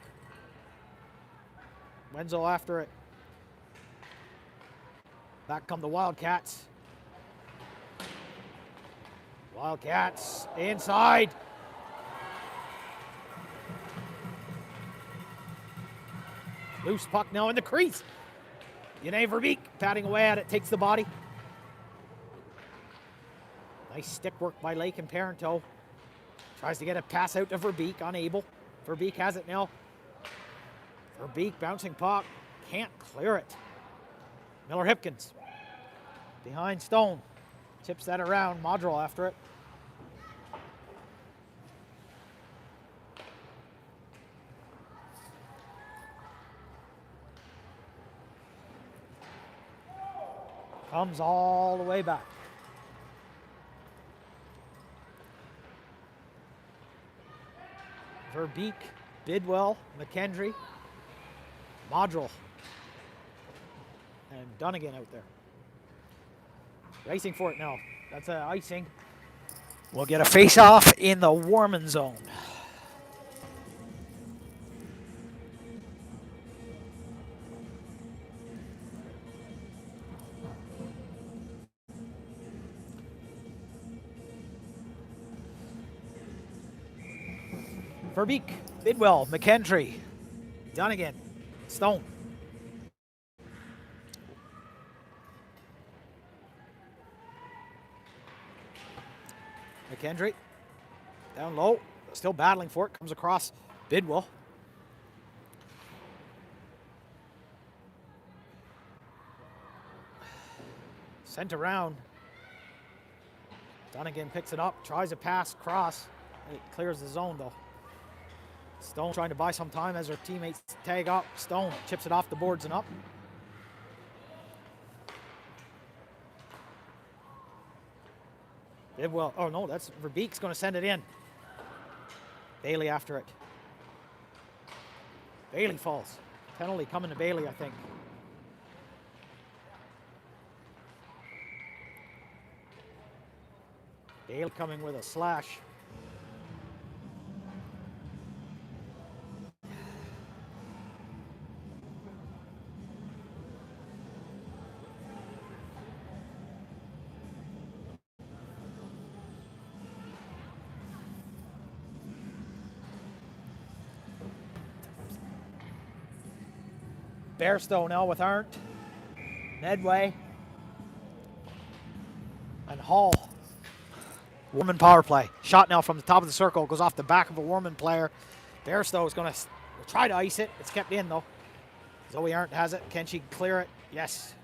Wenzel after it. Back come the Wildcats. Wildcats inside. Loose puck now in the crease. Yanae Verbeek patting away at it, takes the body. Nice stick work by Lake and Parenteau. Tries to get a pass out to Verbeek, unable. Verbeek has it now. Verbeek bouncing puck, can't clear it. Miller Hipkins behind Stone. Tips that around, Modrell after it. Comes all the way back. Verbeek, Bidwell, McKendry, Modrell, and Dunnigan out there. Racing for it now. That's icing. We'll get a face-off in the Warman zone. Verbeek, Bidwell, McKendry, Dunnigan, Stone. McKendry, down low, still battling for it, comes across Bidwell. Sent around. Dunnigan picks it up, tries a pass, cross. It clears the zone though. Stone trying to buy some time as her teammates tag up. Stone chips it off the boards and up. Bidwell, oh no, that's Verbeek's going to send it in. Bailey after it. Bailey falls. Penalty coming to Bailey, I think. Bailey coming with a slash. Bairstow now with Arndt, Medway, and Hall. Warman power play. Shot now from the top of the circle, goes off the back of a Warman player. Bairstow is going to try to ice it. It's kept in though. Zoe Arndt has it. Can she clear it? Yes.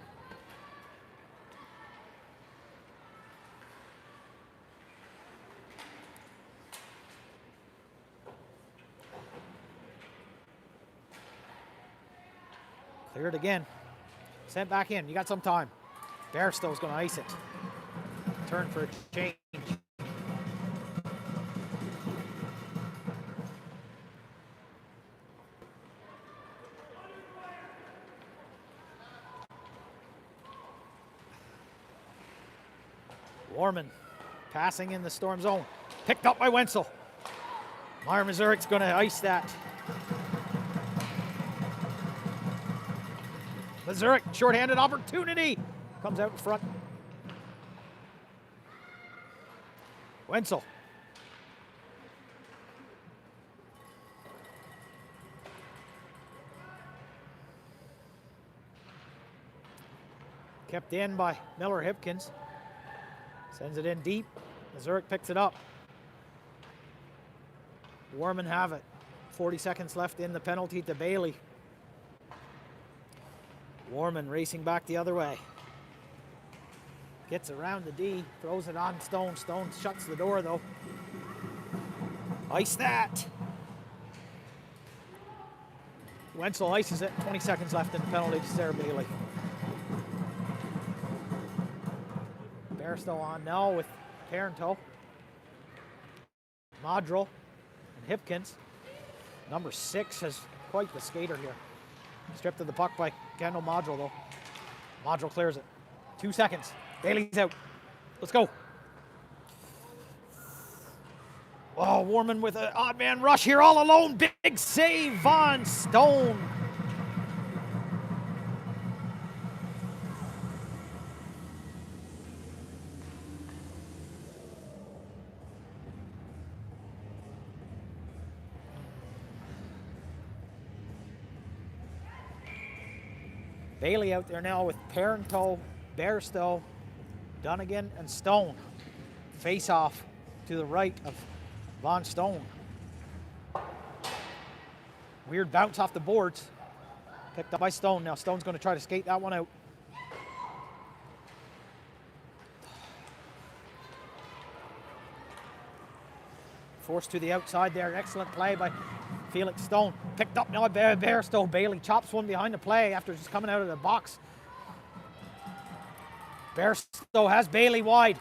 Cleared again. Sent back in. You got some time. Bairstow's going to ice it. Turn for a change. Warman passing in the storm zone. Picked up by Wenzel. Meyer Mazurik's going to ice that. Mazurik, shorthanded opportunity. Comes out in front. Wenzel. Kept in by Miller-Hipkins. Sends it in deep. Mazurik picks it up. Warman have it. 40 seconds left in the penalty to Bailey. Warman racing back the other way. Gets around the D, throws it on Stone. Stone shuts the door though. Ice that. Wenzel ices it. 20 seconds left in the penalty to Sarah Bailey. Bairstow on now with Parenteau. Modrell and Hipkins. Number 6 has quite the skater here. Stripped of the puck by Kendall Modrell though. Modrell clears it. 2 seconds. Bailey's out. Let's go. Oh, Warman with an odd man rush here all alone. Big save on Stone. Bailey out there now with Parenteau, Bairstow, Dunnigan, and Stone. Face off to the right of Von Stone. Weird bounce off the boards. Picked up by Stone. Now Stone's going to try to skate that one out. Forced to the outside there. Excellent play by Felix Stone. Picked up now by Bairstow. Bailey chops one behind the play after just coming out of the box. Bairstow has Bailey wide.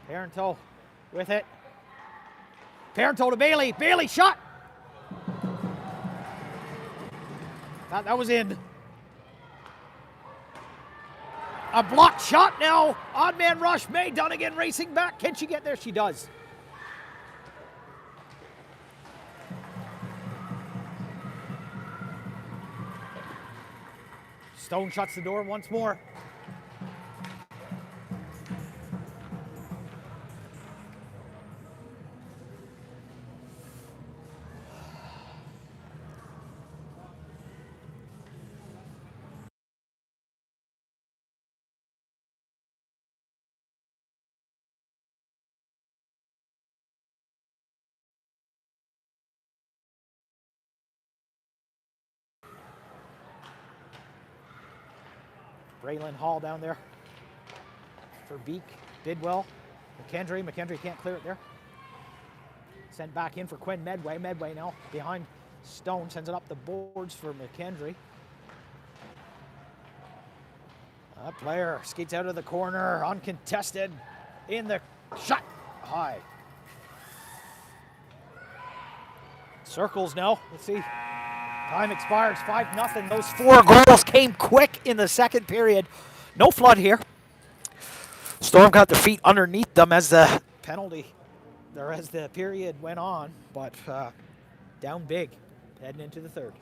Parenteau with it. Parenteau to Bailey. Bailey shot. That was in. A blocked shot now. Odd man rush. May Dunnigan racing back. Can she get there? She does. Stone shuts the door once more. Braylon Hall down there for Beak. Did well. McKendry can't clear it there. Sent back in for Quinn Medway. Medway now behind Stone. Sends it up the boards for McKendry. That player skates out of the corner. Uncontested. In the shot. High. Circles now. Let's see. Time expires. 5-0. Those 4 goals came quick in the second period. No flood here. Storm got their feet underneath them as the penalty, or as the period went on, but down big heading into the third.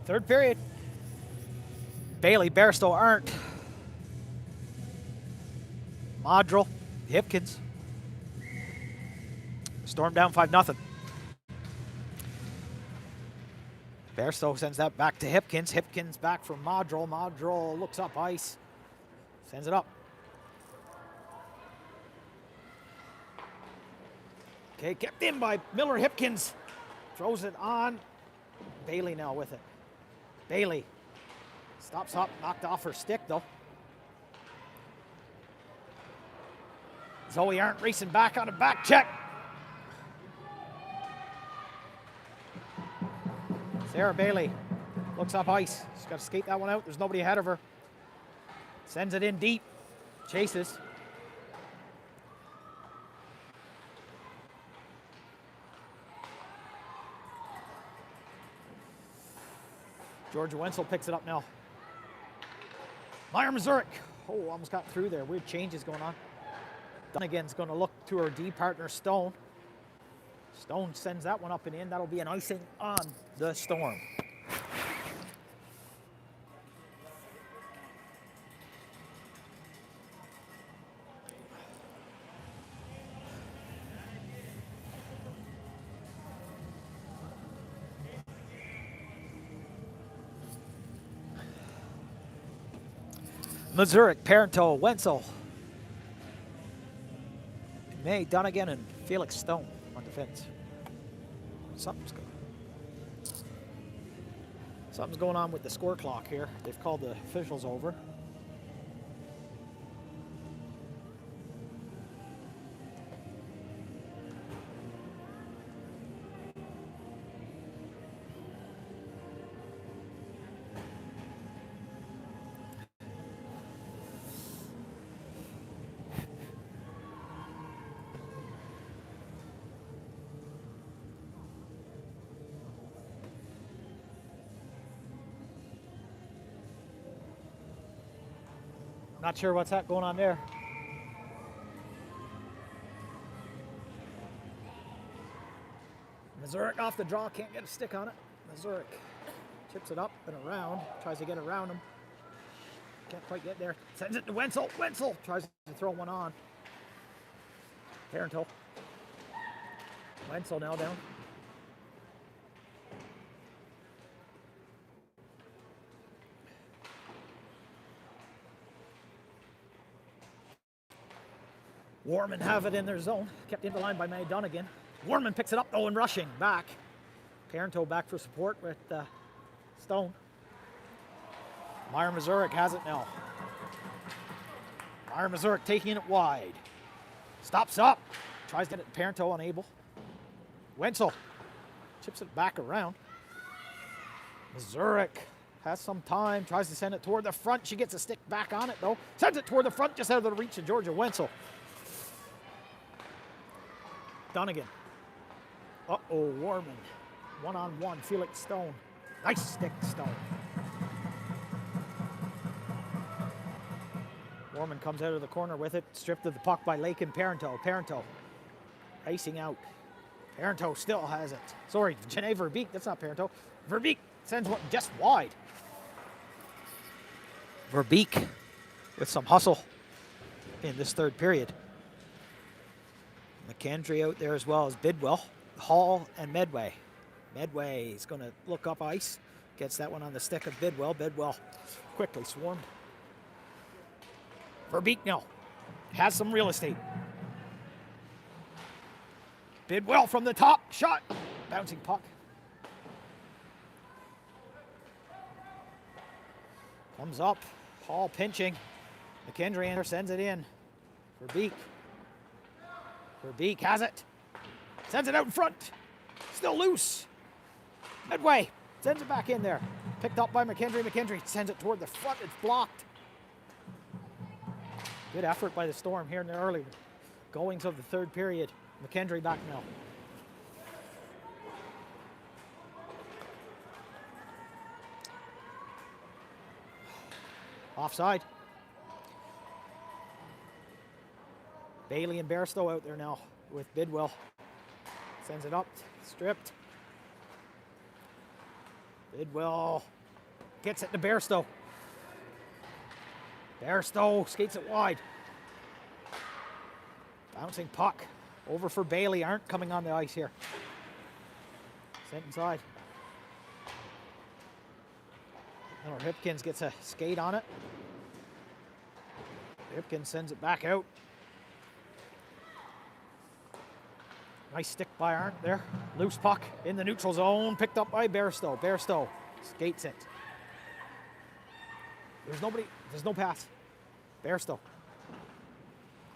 Third period. Bailey, Bairstow, Arndt, Modrell, Hipkins. Storm down 5-0. Bairstow sends that back to Hipkins. Hipkins back for Modrell. Modrell looks up ice. Sends it up. Okay, kept in by Miller. Hipkins throws it on. Bailey now with it. Bailey stops up, knocked off her stick though. Zoe Arndt racing back on a back check. Sarah Bailey looks up ice. She's got to skate that one out. There's nobody ahead of her. Sends it in deep. Chases. Georgia Wenzel picks it up now. Meyer Mazurek. Oh, almost got through there. Weird changes going on. Dunnigan's going to look to her D partner, Stone. Stone sends that one up and in. That'll be an icing on the Storm. Mazurek, Parenteau, Wenzel, May, Dunnigan, and Felix Stone on defense. Something's going on with the score clock here. They've called the officials over. Not sure what's going on there. Mazurek off the draw, can't get a stick on it. Mazurek chips it up and around, tries to get around him. Can't quite get there. Sends it to Wenzel. Wenzel tries to throw one on. Parental. Wenzel now down. Warman have it in their zone. Kept in the line by May Dunnigan. Warman picks it up though and rushing back. Parental back for support with Stone. Meyer Mazurek has it now. Meyer Mazurek taking it wide. Stops up. Tries to get it. Parental unable. Wenzel chips it back around. Mazurek has some time. Tries to send it toward the front. She gets a stick back on it though. Sends it toward the front just out of the reach of Georgia Wenzel. Dunnigan. Uh-oh, Warman. One-on-one, Felix Stone. Nice stick, Stone. Warman comes out of the corner with it. Stripped of the puck by Lake and Parenteau. Parenteau racing out. Parenteau still has it. Sorry, Janae Verbeek. That's not Parenteau. Verbeek sends one just wide. Verbeek with some hustle in this third period. McKendry out there as well as Bidwell, Hall, and Medway. Medway is going to look up ice. Gets that one on the stick of Bidwell. Bidwell quickly swarmed. Verbeek now has some real estate. Bidwell from the top. Shot. Bouncing puck. Comes up. Hall pinching. McKendry sends it in. Verbeek. Verbeek has it. Sends it out in front. Still loose. Medway sends it back in there. Picked up by McKendry. McKendry sends it toward the front. It's blocked. Good effort by the Storm here in the early goings of the third period. McKendry back now. Offside. Bailey and Bairstow out there now with Bidwell. Sends it up, stripped. Bidwell gets it to Bairstow. Bairstow skates it wide. Bouncing puck over for Bailey. Aren't coming on the ice here. Sent inside. Miller Hipkins gets a skate on it. Hipkins sends it back out. Nice stick by Arndt there. Loose puck in the neutral zone. Picked up by Bairstow. Bairstow skates it. There's nobody. There's no pass. Bairstow.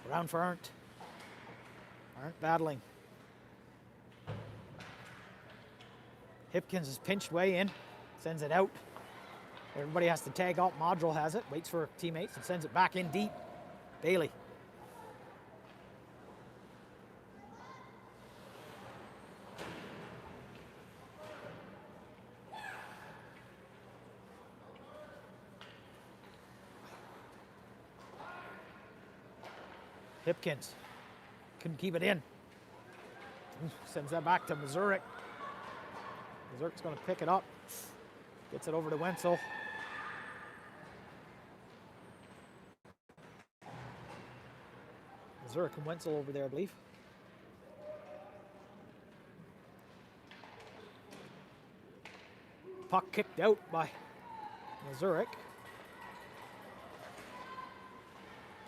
Around for Arndt. Arndt battling. Hipkins is pinched way in. Sends it out. Everybody has to tag up. Modrell has it. Waits for teammates and sends it back in deep. Bailey. Hipkins couldn't keep it in. Sends that back to Mazurek. Mazurek's going to pick it up. Gets it over to Wenzel. Mazurek and Wenzel over there, I believe. Puck kicked out by Mazurek.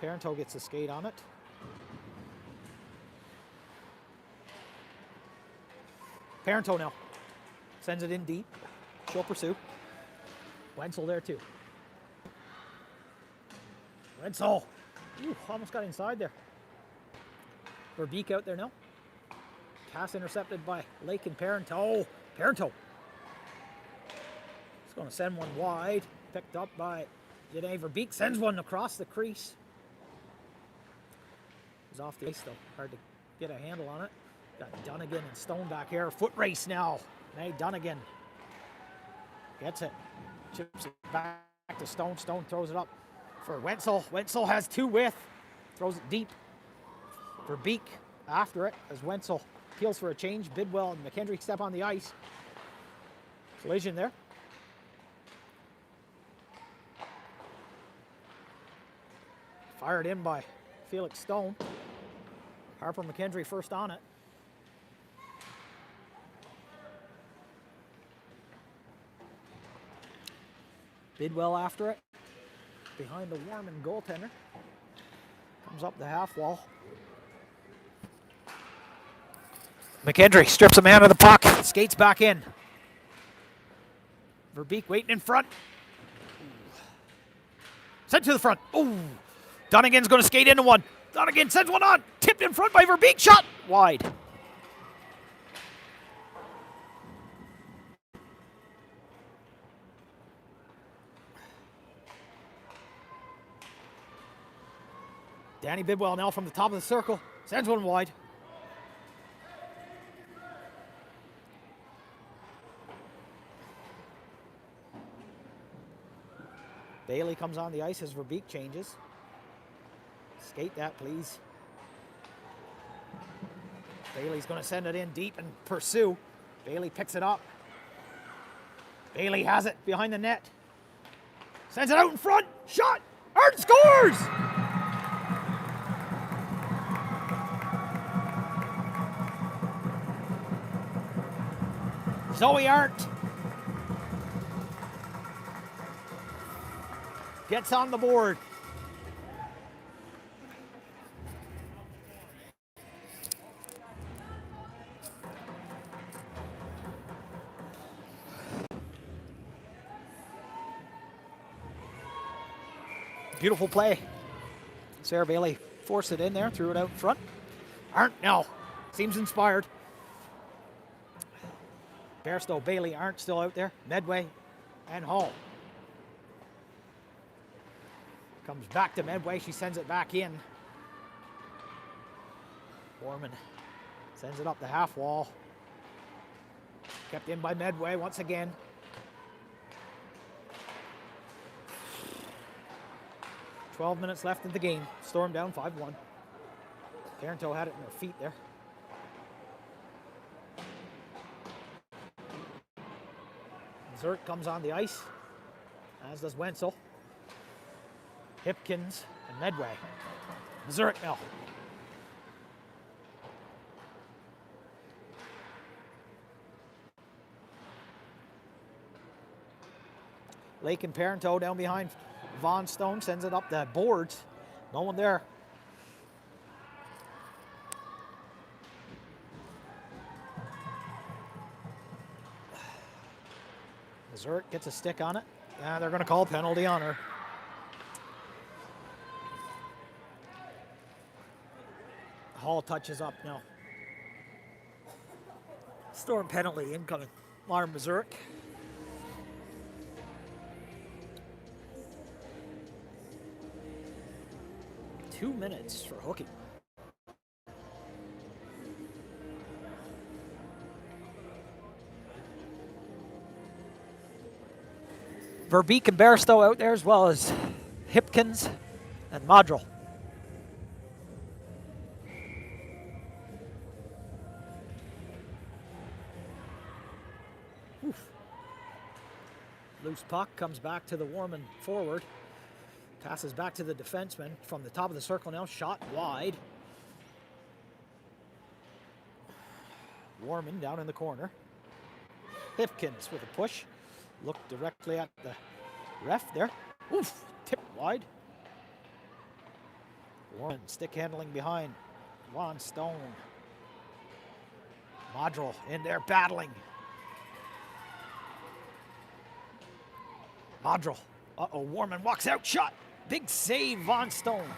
Parenteau gets a skate on it. Parenteau now sends it in deep. She'll pursue. Wenzel there too. Wenzel. Ooh, almost got inside there. Verbeek out there now. Pass intercepted by Lake and Parenteau. Parenteau. He's going to send one wide. Picked up by Janae Verbeek. Sends one across the crease. He's off the ice though. Hard to get a handle on it. Got Dunnigan and Stone back here. Foot race now. May Dunnigan gets it. Chips it back to Stone. Stone throws it up. for Wenzel. Wenzel has 2 width. Throws it deep. Verbeek after it as Wenzel peels for a change. Bidwell and McKendry step on the ice. Collision there. Fired in by Felix Stone. Harper McKendry first on it. Bidwell after it. Behind the Warman goaltender. Comes up the half wall. McKendry strips a man of the puck. Skates back in. Verbeek waiting in front. Sent to the front. Ooh. Dunnigan's going to skate into one. Dunnigan sends one on. Tipped in front by Verbeek. Shot wide. Danny Bidwell now from the top of the circle. Sends one wide. Bailey comes on the ice as Verbeek changes. Skate that, please. Bailey's going to send it in deep and pursue. Bailey picks it up. Bailey has it behind the net. Sends it out in front. Shot. Art scores! Zoe Arndt gets on the board. Beautiful play. Sarah Bailey forced it in there, threw it out in front. Arndt now seems inspired. Bairstow, Bailey, Arndt still out there. Medway and Hall. Comes back to Medway. She sends it back in. Warman sends it up the half wall. Kept in by Medway once again. "12 minutes left in the game. Storm down 5-1. Parenteau had it in her feet there. Zert comes on the ice, as does Wenzel. Hipkins and Medway. Zurich now. Lake and Parenteau down behind. Von Stone sends it up the boards. No one there. Zurich gets a stick on it. And they're going to call a penalty on her. Hall touches up now. Storm penalty incoming. Lauren Mazurek. Two minutes for hooking. Verbeek and Bairstow out there, as well as Hipkins and Modrell. Oof. Loose puck comes back to the Warman forward. Passes back to the defenseman from the top of the circle now. Shot wide. Warman down in the corner. Hipkins with a push. Looked directly at the ref there. Oof, tipped wide. Warman stick handling behind. Von Stone. Modrell in there battling. Modrell. Uh-oh, Warman walks out, shot. Big save, Von Stone.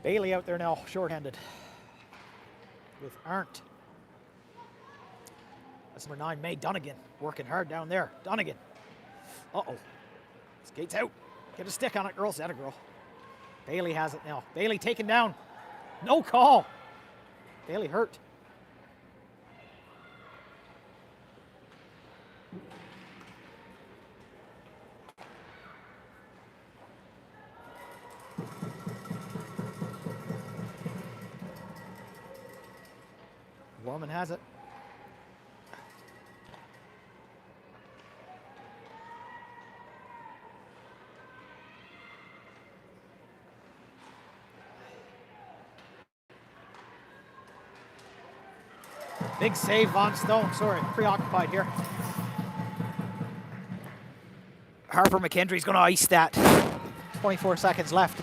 Bailey out there now, shorthanded, with Arndt That's number 9, May Dunnigan, working hard down there. Dunnigan. Uh-oh. Skates out. Get a stick on it, girls. That a girl. Bailey has it now. Bailey taken down. No call. Bailey hurt. Warman has it. Big save on Stone. Sorry, preoccupied here. Harper McKendry's going to ice that. 24 seconds left.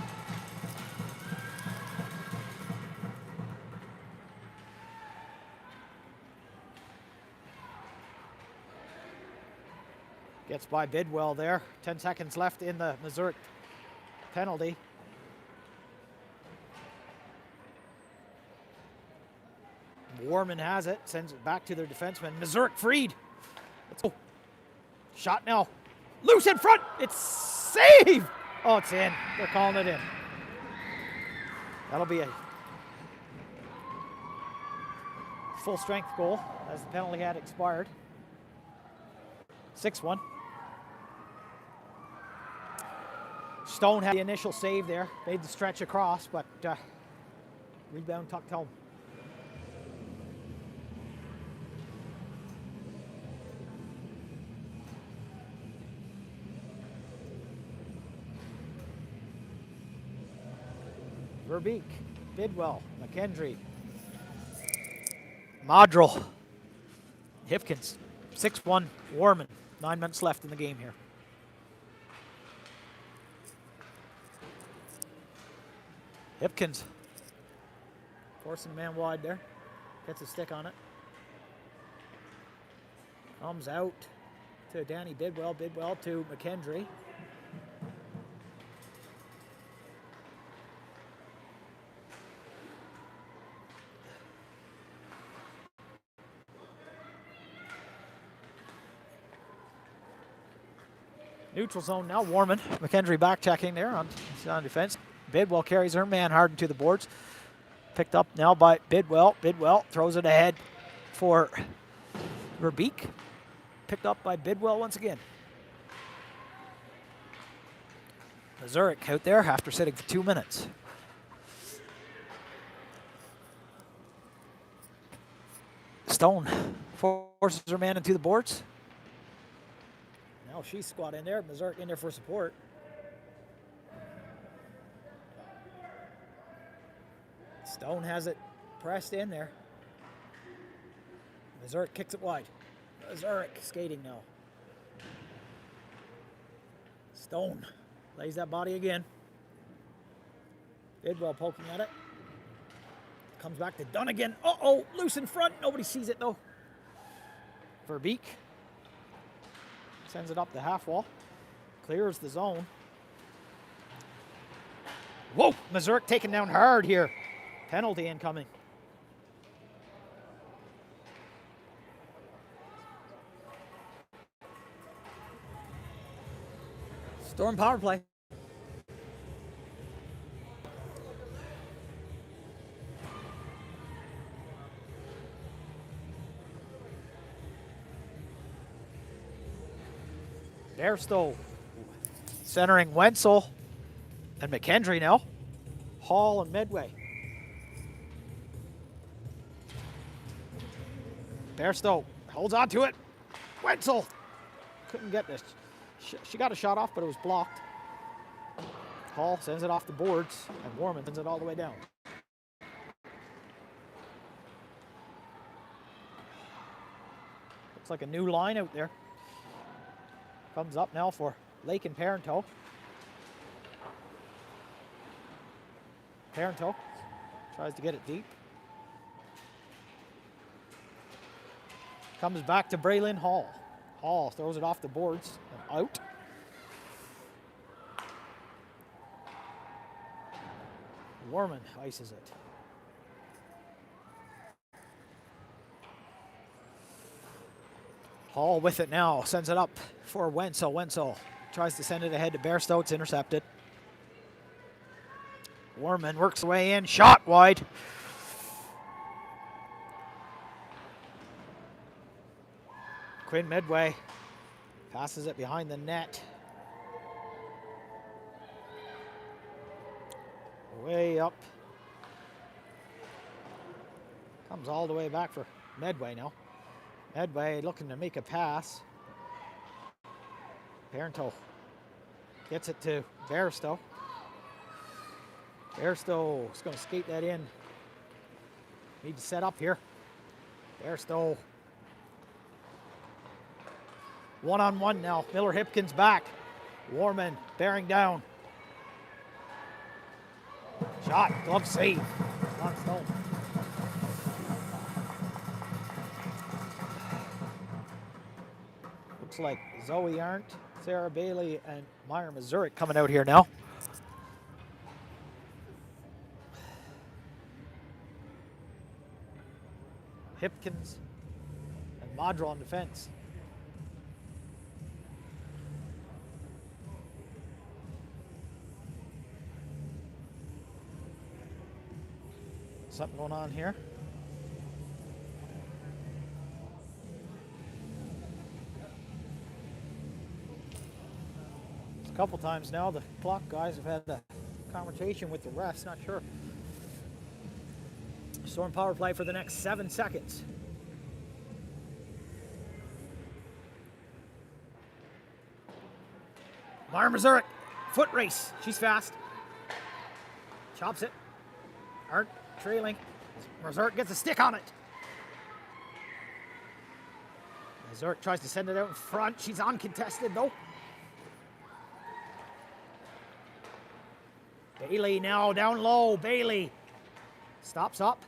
Gets by Bidwell there. 10 seconds left in the Missouri penalty. Warman has it, sends it back to their defenseman. Missouri freed. Let's go. Shot now. Loose in front. It's saved. Oh, it's in. They're calling it in. That'll be a full strength goal as the penalty had expired. 6-1. Stone had the initial save there. Made the stretch across, but rebound tucked home. Verbeek, Bidwell, McKendry, Modrell, Hipkins, 6-1, Warman. 9 minutes left in the game here. Hipkins, forcing a man wide there, gets a stick on it. Comes out to Danny Bidwell, Bidwell to McKendry. Neutral zone now, Warman. McKendry back checking there on defense. Bidwell carries her man hard into the boards. Picked up now by Bidwell. Bidwell throws it ahead for Verbeek. Picked up by Bidwell once again. Missouri out there after sitting for 2 minutes. Stone forces her man into the boards. Now she's squat in there. Missouri in there for support. Stone has it pressed in there. Missouri kicks it wide. Missouri skating now. Stone lays that body again. Bidwell poking at it. Comes back to Dunnigan. Uh-oh, loose in front. Nobody sees it though. Verbeek sends it up the half wall. Clears the zone. Whoa, Missouri taken down hard here. Penalty incoming. Storm power play. Bairstow centering Wenzel and McKendry now. Hall and Medway. Bairstow holds on to it. Wenzel couldn't get this. She got a shot off, but it was blocked. Hall sends it off the boards, and Warman sends it all the way down. Looks like a new line out there. Comes up now for Lake and Parenteau. Parenteau tries to get it deep. Comes back to Braylon Hall. Hall throws it off the boards and out. Warman ices it. Hall with it now, sends it up for Wenzel. Wenzel tries to send it ahead to Bairstow. It's intercepted. Warman works the way in, shot wide. Quinn Medway passes it behind the net. Way up. Comes all the way back for Medway now. Medway looking to make a pass. Parenteau gets it to Bairstow. Bairstow is going to skate that in. Need to set up here. Bairstow. One-on-one now. Miller Hipkins back. Warman bearing down. Shot. Glove save. Not Stone. Looks like Zoe Arndt, Sarah Bailey, and Meyer Mazurek coming out here now. Hipkins and Modrell on defense. Something going on here. A couple times now the clock guys have had a conversation with the refs, not sure. Storm power play for the next 7 seconds. Mara Mazurek, foot race, she's fast. Chops it. Arndt trailing. Mazurek gets a stick on it. Mazurek tries to send it out in front. She's uncontested though. Bailey now down low. Bailey stops up.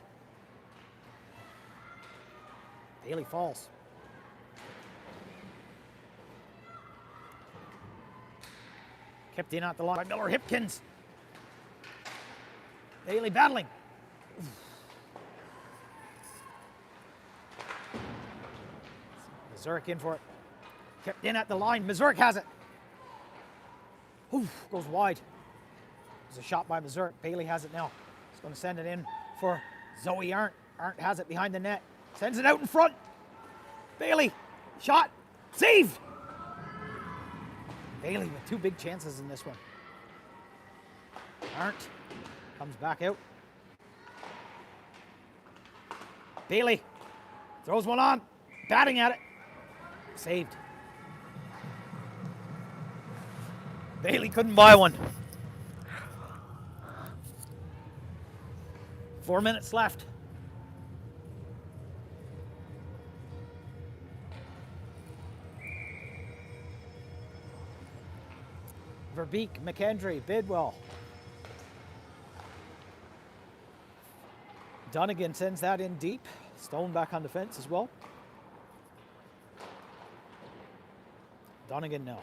Bailey falls. Kept in at the line by Miller Hipkins. Bailey battling. Mazurek in for it. Kept in at the line. Mazurek has it. Oof, goes wide. There's a shot by Mazurek. Bailey has it now. He's going to send it in for Zoe Arndt. Arndt has it behind the net. Sends it out in front. Bailey. Shot. Saved. Bailey with 2 big chances in this one. Arndt comes back out. Bailey throws one on. Batting at it. Saved. Bailey couldn't buy one. 4 minutes left. Verbeek, McKendry, Bidwell. Dunnigan sends that in deep. Stone back on defense as well. Dunnigan now.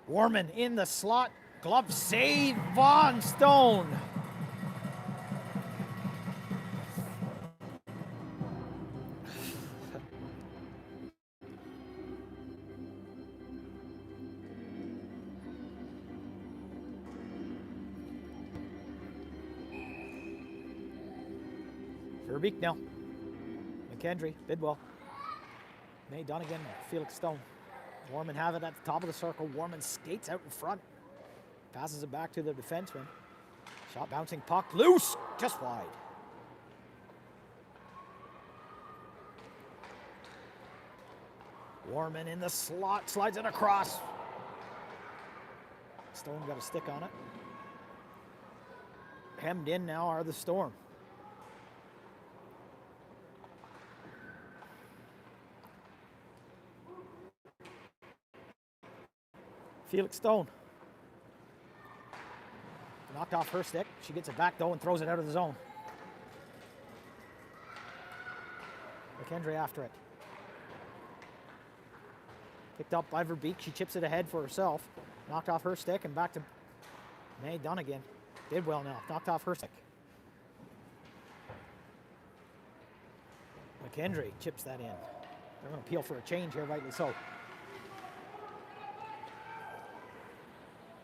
Warman in the slot. Glove save. Von Stone. Verbeek now. McKendry, Bidwell. May Dunnigan, Felix Stone. Warman have it at the top of the circle. Warman skates out in front. Passes it back to the defenseman. Shot bouncing puck. Loose. Just wide. Warman in the slot. Slides it across. Stone got a stick on it. Hemmed in now are the Storm. Felix Stone. Knocked off her stick. She gets it back though and throws it out of the zone. McKendry after it. Picked up by Verbeek. She chips it ahead for herself. Knocked off her stick and back to May Dunnigan. Did well now. Knocked off her stick. McKendry chips that in. They're going to appeal for a change here, rightly so.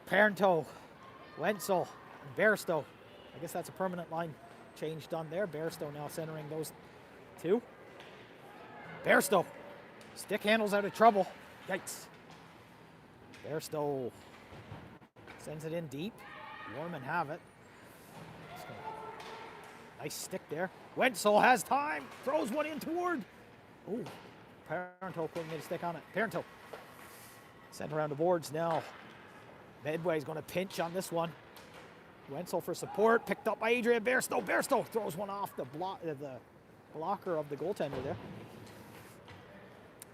Parenteau, Wenzel, and Bairstow. I guess that's a permanent line change done there. Bairstow now centering those two. Bairstow, stick handles out of trouble. Yikes. Bairstow sends it in deep. Warman have it. Nice stick there. Wenzel has time. Throws one in toward. Ooh. Parenteau couldn't get a stick on it. Parenteau sent around the boards now. Medway's going to pinch on this one. Wenzel for support. Picked up by Adrian Bairstow. Bairstow throws one off the blocker of the goaltender there.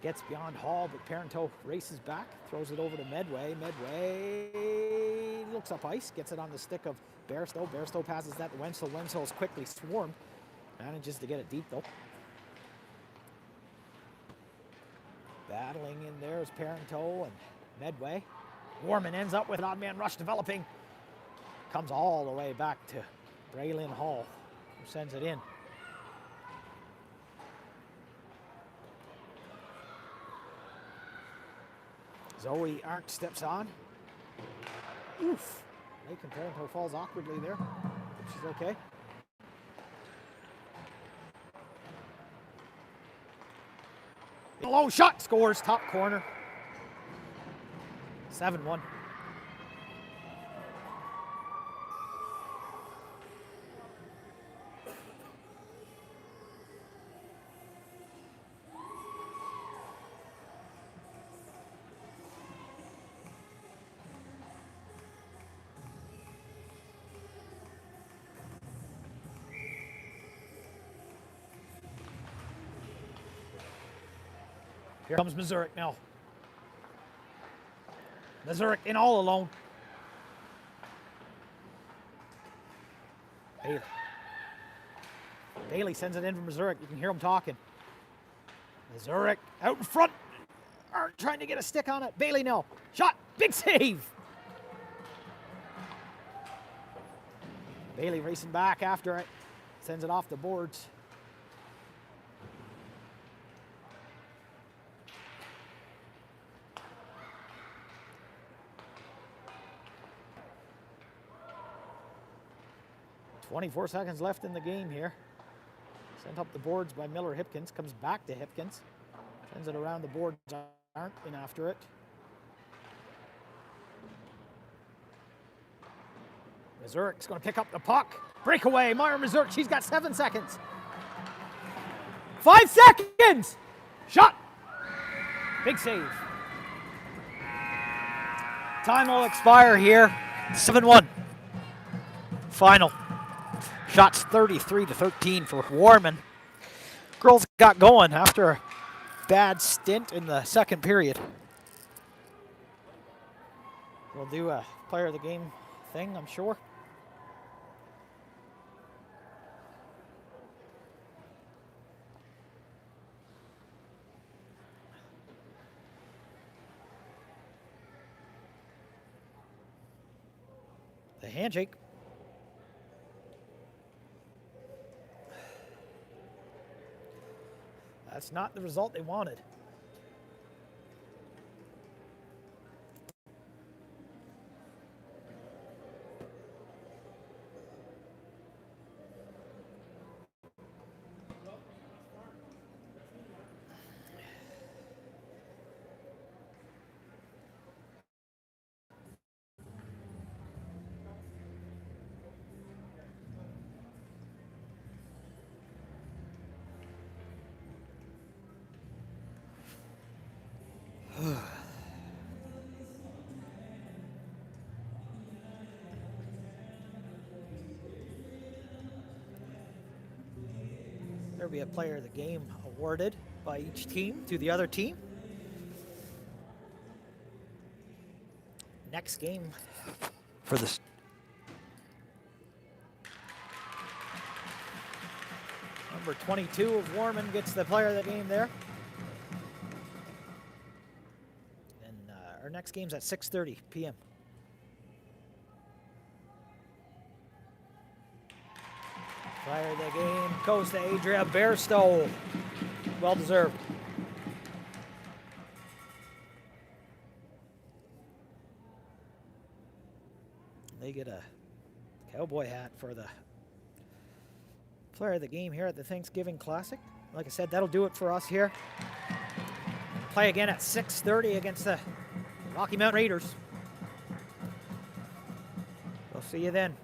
Gets beyond Hall, but Parenteau races back. Throws it over to Medway. Medway looks up ice. Gets it on the stick of Bairstow. Bairstow passes that to Wenzel. Wenzel is quickly swarmed. Manages to get it deep though. Battling in there is Parenteau and Medway. Warman ends up with an odd man rush developing. Comes all the way back to Braylon Hall, who sends it in. Zoe Arndt steps on. Oof. Nathan Parenteau falls awkwardly there. She's okay. Low shot, scores, top corner. 7-1. Here comes Mazurek now. Mazurek in all alone. Bailey sends it in from Mazurek. You can hear him talking. Mazurek out in front. Arndt trying to get a stick on it. Bailey now. Shot. Big save. Bailey racing back after it. Sends it off the boards. .24 seconds left in the game here. Sent up the boards by Miller Hipkins. Comes back to Hipkins. Sends it around the boards. Arndt in after it. Mazurek's going to pick up the puck. Breakaway. Myra Mazurek. She's got 7 seconds. 5 seconds. Shot. Big save. Time will expire here. 7-1. Final. Shots 33-13 for Warman. Girls got going after a bad stint in the second period. We'll do a player of the game thing, I'm sure. The handshake. That's not the result they wanted. There'll be a player of the game awarded by each team to the other team. Next game for this. Number 22 of Warman gets the player of the game there. And our next game's at 6:30 p.m. Player of the game goes to Adria Bairstow. Well deserved. They get a cowboy hat for the player of the game here at the Thanksgiving Classic. Like I said, that'll do it for us here. Play again at 6:30 against the Rocky Mountain Raiders. We'll see you then.